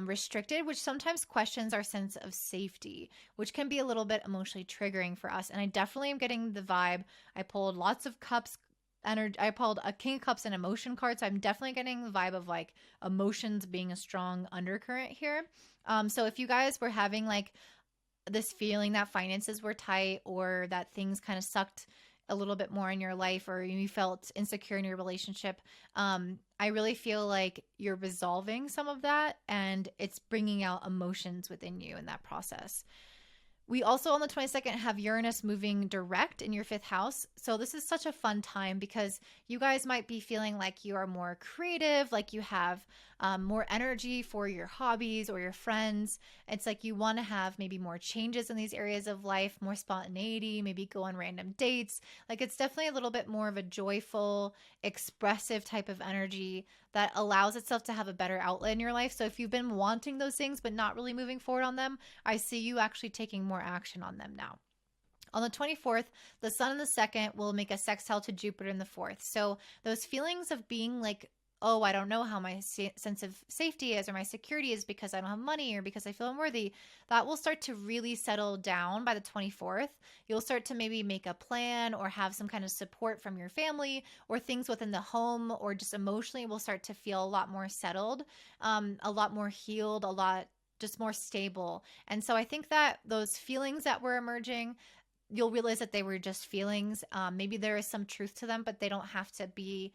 restricted, which sometimes questions our sense of safety, which can be a little bit emotionally triggering for us. And I definitely am getting the vibe. I pulled lots of cups energy. I pulled a King of Cups and emotion card. So I'm definitely getting the vibe of like emotions being a strong undercurrent here. So if you guys were having like this feeling that finances were tight, or that things kind of sucked a little bit more in your life, or you felt insecure in your relationship, I really feel like you're resolving some of that, and it's bringing out emotions within you in that process. We also on the 22nd have Uranus moving direct in your 5th house. So this is such a fun time because you guys might be feeling like you are more creative, like you have more energy for your hobbies or your friends. It's like you want to have maybe more changes in these areas of life, more spontaneity, maybe go on random dates. Like it's definitely a little bit more of a joyful, expressive type of energy that allows itself to have a better outlet in your life. So if you've been wanting those things but not really moving forward on them, I see you actually taking more action on them now. On the 24th, the sun in the second will make a sextile to Jupiter in the fourth. So those feelings of being like, oh, I don't know how my sense of safety is or my security is because I don't have money or because I feel unworthy, that will start to really settle down by the 24th. You'll start to maybe make a plan or have some kind of support from your family or things within the home, or just emotionally will start to feel a lot more settled, a lot more healed, a lot just more stable. And so I think that those feelings that were emerging, you'll realize that they were just feelings. Maybe there is some truth to them, but they don't have to be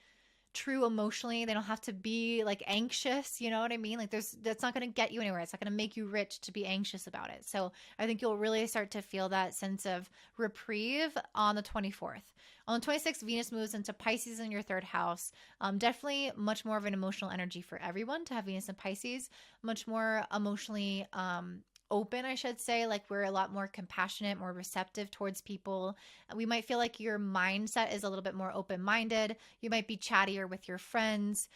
true emotionally. They don't have to be like anxious. You know what I mean? Like that's not going to get you anywhere. It's not going to make you rich to be anxious about it. So I think you'll really start to feel that sense of reprieve on the 24th. On the 26th, Venus moves into Pisces in your 3rd house. Definitely much more of an emotional energy for everyone to have Venus in Pisces, much more emotionally open, I should say. Like we're a lot more compassionate, more receptive towards people. We might feel like your mindset is a little bit more open-minded. You might be chattier with your friends.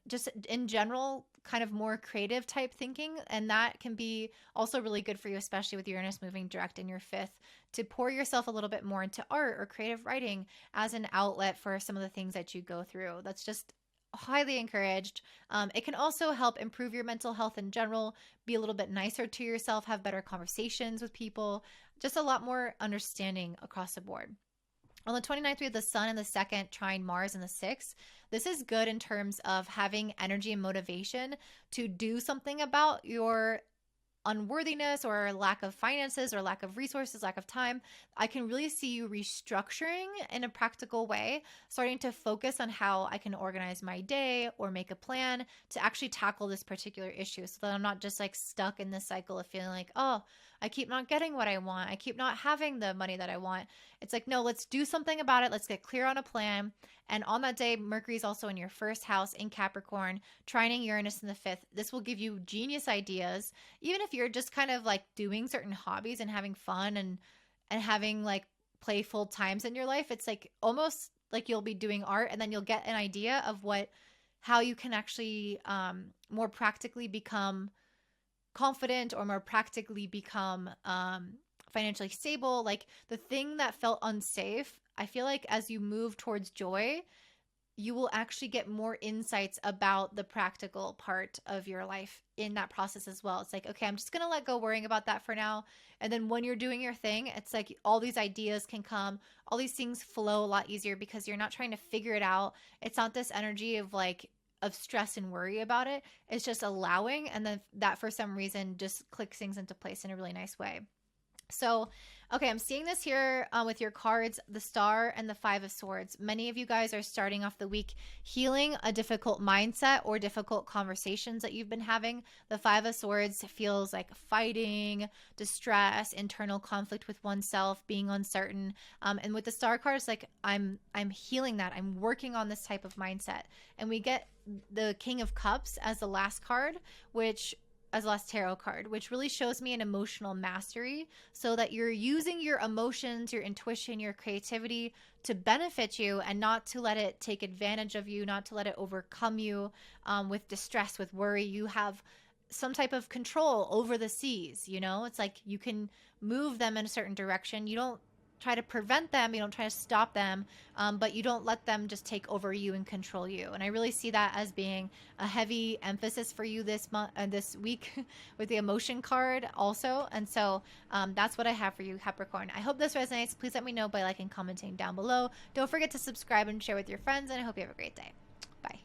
Just in general, kind of more creative type thinking. And that can be also really good for you, especially with Uranus moving direct in your 5th, to pour yourself a little bit more into art or creative writing as an outlet for some of the things that you go through. That's just highly encouraged. It can also help improve your mental health in general, be a little bit nicer to yourself, have better conversations with people, just a lot more understanding across the board. On the 29th, we have the sun in the 2nd, trine Mars in the 6th. This is good in terms of having energy and motivation to do something about your unworthiness or lack of finances or lack of resources, lack of time. I can really see you restructuring in a practical way, starting to focus on how I can organize my day or make a plan to actually tackle this particular issue, so that I'm not just like stuck in this cycle of feeling like, oh, I keep not getting what I want. I keep not having the money that I want. It's like, no, let's do something about it. Let's get clear on a plan. And on that day, Mercury is also in your 1st house in Capricorn, trining Uranus in the 5th. This will give you genius ideas, even if you're just kind of like doing certain hobbies and having fun and having like playful times in your life. It's like almost like you'll be doing art, and then you'll get an idea of how you can actually more practically become confident or more practically become financially stable. Like the thing that felt unsafe, I feel like as you move towards joy, you will actually get more insights about the practical part of your life in that process as well. It's like, okay, I'm just going to let go worrying about that for now. And then when you're doing your thing, it's like all these ideas can come, all these things flow a lot easier because you're not trying to figure it out. It's not this energy of like, of stress and worry about it. It's just allowing. And then that for some reason just clicks things into place in a really nice way. So, okay, I'm seeing this here with your cards, the Star and the Five of Swords. Many of you guys are starting off the week healing a difficult mindset or difficult conversations that you've been having. The Five of Swords feels like fighting, distress, internal conflict with oneself, being uncertain. And with the Star cards, like I'm healing that. I'm working on this type of mindset. And we get the King of Cups as the last card, which as the last tarot card, which really shows me an emotional mastery, so that you're using your emotions, your intuition, your creativity to benefit you and not to let it take advantage of you, not to let it overcome you with distress, with worry. You have some type of control over the seas, you know? It's like you can move them in a certain direction. You don't try to prevent them, you don't try to stop them, but you don't let them just take over you and control you. And I really see that as being a heavy emphasis for you this month, this week, with the emotion card also. And so that's what I have for you, Capricorn. I hope this resonates. Please let me know by liking, commenting down below. Don't forget to subscribe and share with your friends, and I hope you have a great day. Bye.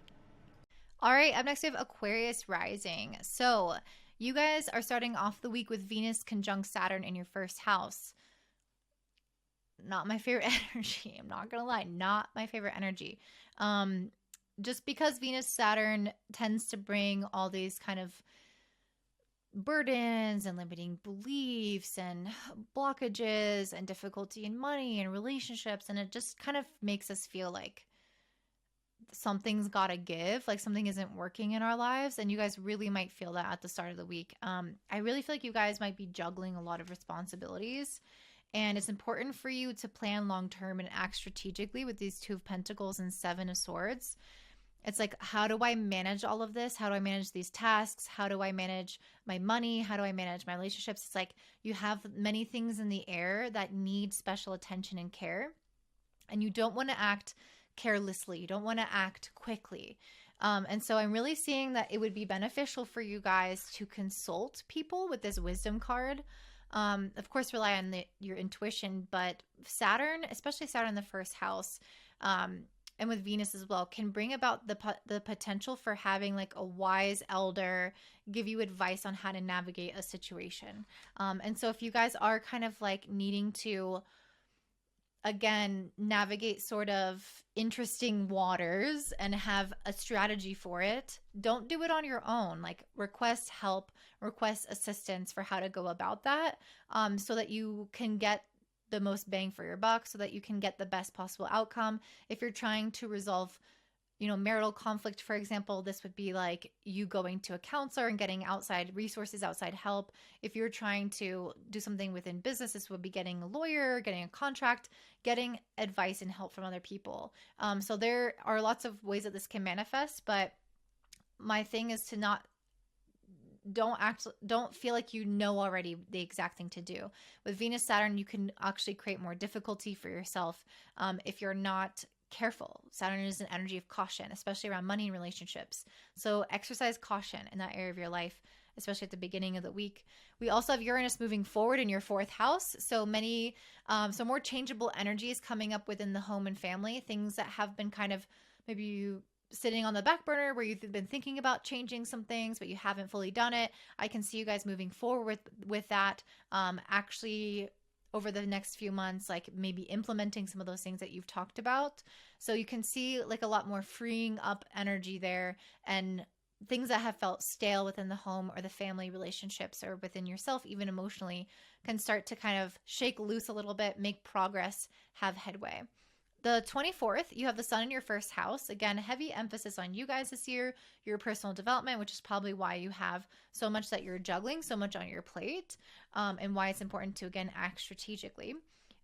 All right, up next we have Aquarius Rising. So you guys are starting off the week with Venus conjunct Saturn in your 1st house. Not my favorite energy. I'm not gonna lie, not my favorite energy. Just because Venus Saturn tends to bring all these kind of burdens and limiting beliefs and blockages and difficulty in money and relationships. And it just kind of makes us feel like something's got to give, like something isn't working in our lives. And you guys really might feel that at the start of the week. I really feel like you guys might be juggling a lot of responsibilities. And it's important for you to plan long term and act strategically with these Two of Pentacles and Seven of Swords. It's like, how do I manage all of this? How do I manage these tasks? How do I manage my money? How do I manage my relationships? It's like you have many things in the air that need special attention and care. And you don't want to act carelessly. You don't want to act quickly. And so I'm really seeing that it would be beneficial for you guys to consult people with this wisdom card. Of course, rely on your intuition, but Saturn, especially Saturn in the first house, and with Venus as well, can bring about the potential for having like a wise elder give you advice on how to navigate a situation. And so if you guys are kind of like needing to, again, navigate sort of interesting waters and have a strategy for it, don't do it on your own. Like, request help, request assistance for how to go about that, so that you can get the most bang for your buck, so that you can get the best possible outcome. If you're trying to resolve, marital conflict, for example, this would be like you going to a counselor and getting outside resources, outside help. If you're trying to do something within business, this would be getting a lawyer, getting a contract, getting advice and help from other people. So there are lots of ways that this can manifest, but my thing is to don't feel like you know already the exact thing to do. With Venus Saturn, you can actually create more difficulty for yourself if you're not careful. Saturn is an energy of caution, especially around money and relationships. So exercise caution in that area of your life, especially at the beginning of the week. We also have Uranus moving forward in your fourth house. So so more changeable energies coming up within the home and family, things that have been kind of maybe you sitting on the back burner where you've been thinking about changing some things, but you haven't fully done it. I can see you guys moving forward with that, actually over the next few months, like maybe implementing some of those things that you've talked about. So you can see like a lot more freeing up energy there, and things that have felt stale within the home or the family relationships or within yourself, even emotionally, can start to kind of shake loose a little bit, make progress, have headway. The 24th, you have the sun in your first house. Again, heavy emphasis on you guys this year, your personal development, which is probably why you have so much that you're juggling, so much on your plate, and why it's important to, again, act strategically.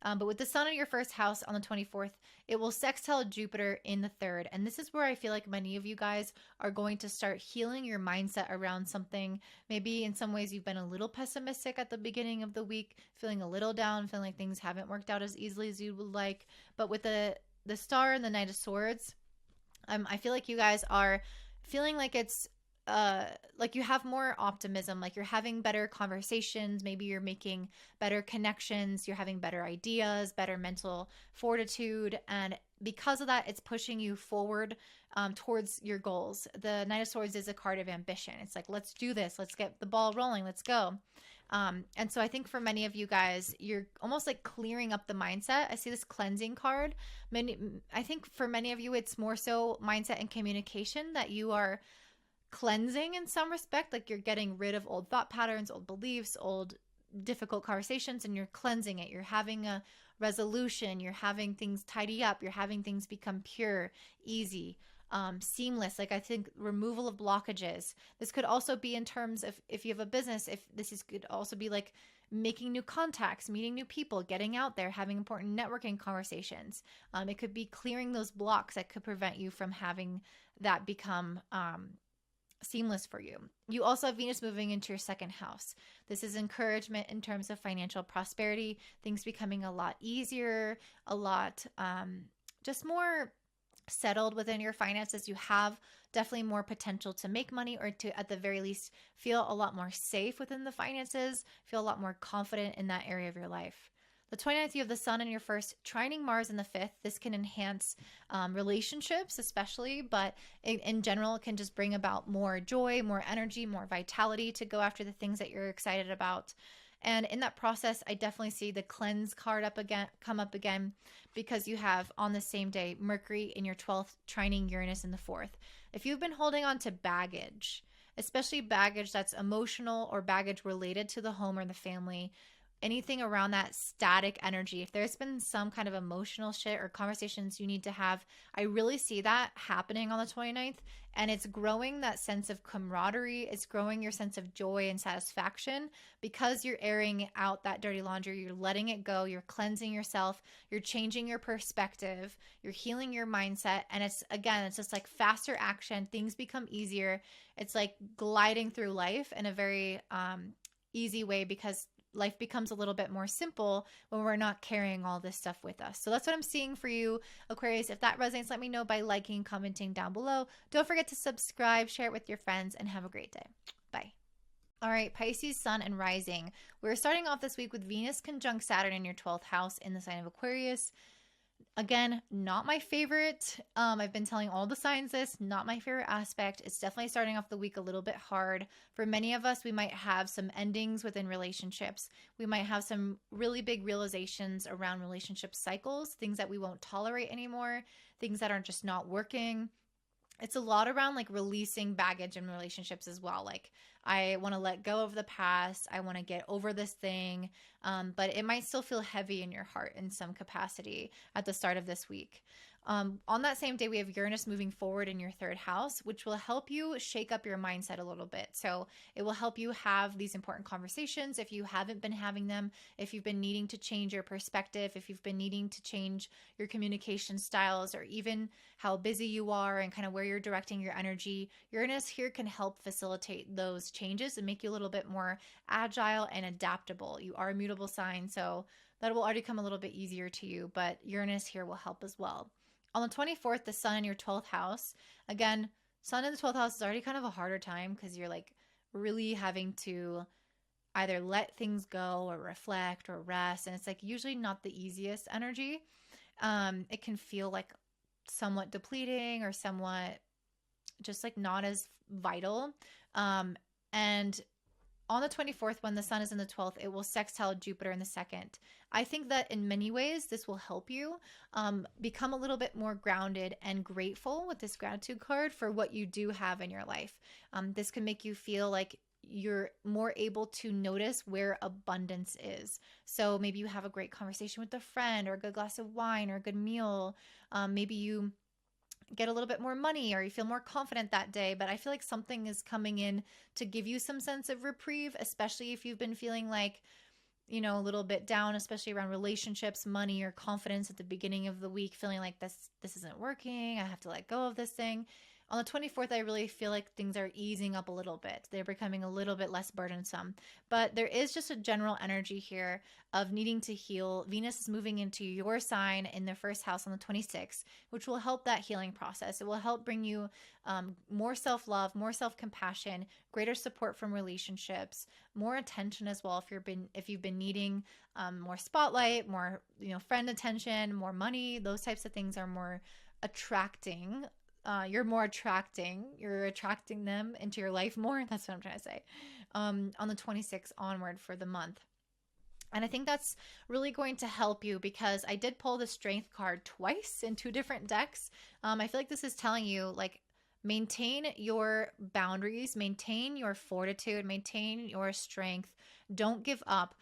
But with the sun in your first house on the 24th, it will sextile Jupiter in the third. And this is where I feel like many of you guys are going to start healing your mindset around something. Maybe in some ways you've been a little pessimistic at the beginning of the week, feeling a little down, feeling like things haven't worked out as easily as you would like. But with the star and the Knight of Swords, I feel like you guys are feeling like it's like you have more optimism, like you're having better conversations, maybe you're making better connections, you're having better ideas, better mental fortitude, and because of that, it's pushing you forward towards your goals. The Knight of Swords is a card of ambition. It's like, let's do this, let's get the ball rolling, let's go. And so I think for many of you guys, you're almost like clearing up the mindset. I see this cleansing card. I think for many of you, it's more so mindset and communication that you are cleansing in some respect, like you're getting rid of old thought patterns, old beliefs, old difficult conversations, and you're cleansing it. You're having a resolution, you're having things tidy up, you're having things become pure, easy, seamless. Like I think removal of blockages. This could also be in terms of if you have a business, could also be like making new contacts, meeting new people, getting out there, having important networking conversations. It could be clearing those blocks that could prevent you from having that become seamless for you. You also have Venus moving into your second house. This is encouragement in terms of financial prosperity, things becoming a lot easier, a lot just more settled within your finances. You have definitely more potential to make money, or to at the very least feel a lot more safe within the finances, feel a lot more confident in that area of your life. The 29th, you have the sun in your first, trining Mars in the fifth. This can enhance relationships especially, but in general, it can just bring about more joy, more energy, more vitality to go after the things that you're excited about. And in that process, I definitely see the cleanse card come up again, because you have on the same day Mercury in your 12th trining Uranus in the fourth. If you've been holding on to baggage, especially baggage that's emotional or baggage related to the home or the family. Anything around that static energy. If there's been some kind of emotional shit or conversations you need to have, I really see that happening on the 29th. And it's growing that sense of camaraderie. It's growing your sense of joy and satisfaction because you're airing out that dirty laundry. You're letting it go. You're cleansing yourself. You're changing your perspective. You're healing your mindset. And it's, again, it's just like faster action. Things become easier. It's like gliding through life in a very easy way because life becomes a little bit more simple when we're not carrying all this stuff with us. So that's what I'm seeing for you, Aquarius. If that resonates, let me know by liking, commenting down below. Don't forget to subscribe, share it with your friends, and have a great day. Bye. All right, Pisces, Sun, and Rising. We're starting off this week with Venus conjunct Saturn in your 12th house in the sign of Aquarius. Again, not my favorite. I've been telling all the signs this, not my favorite aspect. It's definitely starting off the week a little bit hard. For many of us, we might have some endings within relationships. We might have some really big realizations around relationship cycles, things that we won't tolerate anymore, things that are just not working. It's a lot around like releasing baggage in relationships as well. Like, I want to let go of the past. I want to get over this thing. But it might still feel heavy in your heart in some capacity at the start of this week. On that same day, we have Uranus moving forward in your 3rd house, which will help you shake up your mindset a little bit. So it will help you have these important conversations if you haven't been having them, if you've been needing to change your perspective, if you've been needing to change your communication styles, or even how busy you are and kind of where you're directing your energy. Uranus here can help facilitate those changes and make you a little bit more agile and adaptable. You are a mutable sign, so that will already come a little bit easier to you, but Uranus here will help as well. On the 24th, the Sun in your 12th house. Again, Sun in the 12th house is already kind of a harder time because you're like really having to either let things go or reflect or rest. And it's like usually not the easiest energy. It can feel like somewhat depleting or somewhat just like not as vital. And on the 24th, when the Sun is in the 12th, it will sextile Jupiter in the 2nd. I think that in many ways, this will help you become a little bit more grounded and grateful with this gratitude card for what you do have in your life. This can make you feel like you're more able to notice where abundance is. So maybe you have a great conversation with a friend or a good glass of wine or a good meal. Maybe you get a little bit more money or you feel more confident that day, but I feel like something is coming in to give you some sense of reprieve, especially if you've been feeling like, you know, a little bit down, especially around relationships, money, or confidence at the beginning of the week, feeling like this isn't working. I have to let go of this thing. On the 24th, I really feel like things are easing up a little bit. They're becoming a little bit less burdensome. But there is just a general energy here of needing to heal. Venus is moving into your sign in the 1st house on the 26th, which will help that healing process. It will help bring you more self-love, more self-compassion, greater support from relationships, more attention as well if you've been needing more spotlight, more friend attention, more money. Those types of things are more attracting. You're attracting them into your life more. That's what I'm trying to say. On the 26th onward for the month. And I think that's really going to help you because I did pull the Strength card twice in 2 different decks. I feel like this is telling you, like, maintain your boundaries, maintain your fortitude, maintain your strength. Don't give up.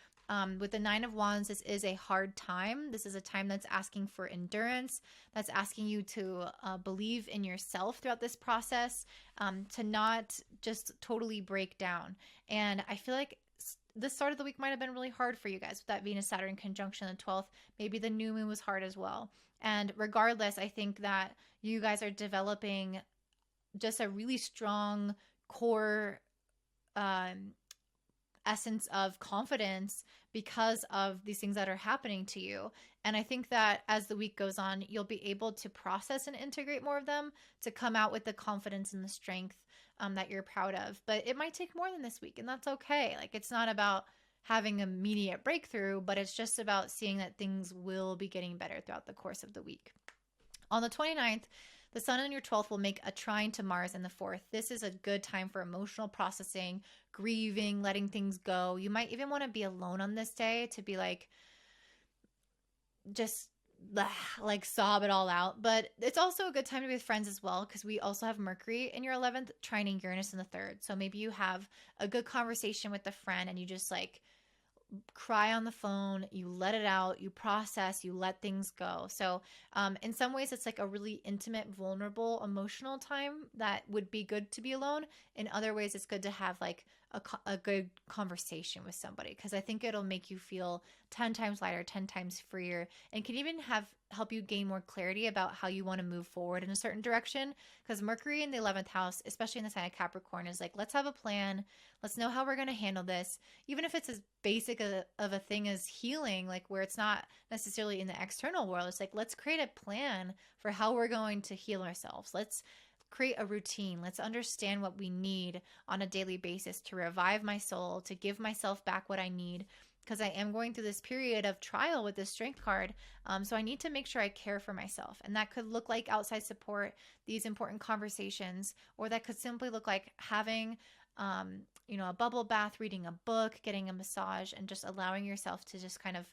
With the 9 of Wands, this is a hard time. This is a time that's asking for endurance, that's asking you to believe in yourself throughout this process, to not just totally break down. And I feel like the start of the week might have been really hard for you guys with that Venus-Saturn conjunction on the 12th. Maybe the new moon was hard as well. And regardless, I think that you guys are developing just a really strong core essence of confidence because of these things that are happening to you. And I think that as the week goes on, you'll be able to process and integrate more of them to come out with the confidence and the strength that you're proud of. But it might take more than this week, and that's okay. Like, it's not about having an immediate breakthrough, but it's just about seeing that things will be getting better throughout the course of the week. On the 29th, the Sun in your 12th will make a trine to Mars in the 4th. This is a good time for emotional processing, grieving, letting things go. You might even want to be alone on this day to be like, just like sob it all out. But it's also a good time to be with friends as well, because we also have Mercury in your 11th trining Uranus in the 3rd. So maybe you have a good conversation with a friend and you just like cry on the phone, you let it out, you process, you let things go. So in some ways it's like a really intimate, vulnerable, emotional time that would be good to be alone. In other ways it's good to have like a good conversation with somebody, because I think it'll make you feel 10 times lighter, 10 times freer, and can even help you gain more clarity about how you want to move forward in a certain direction. Because Mercury in the 11th house, especially in the sign of Capricorn, is like, let's have a plan, let's know how we're going to handle this, even if it's as basic of a thing as healing, like where it's not necessarily in the external world. It's like, let's create a plan for how we're going to heal ourselves. Let's create a routine. Let's understand what we need on a daily basis to revive my soul, to give myself back what I need, because I am going through this period of trial with this strength card. So I need to make sure I care for myself. And that could look like outside support, these important conversations, or that could simply look like having a bubble bath, reading a book, getting a massage, and just allowing yourself to just kind of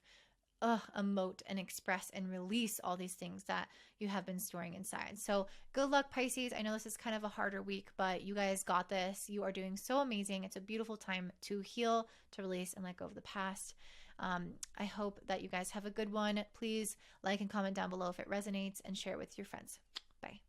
emote and express and release all these things that you have been storing inside. So good luck, Pisces. I know this is kind of a harder week, but you guys got this. You are doing so amazing. It's a beautiful time to heal, to release, and let go of the past. I hope that you guys have a good one. Please like and comment down below if it resonates, and share it with your friends. Bye.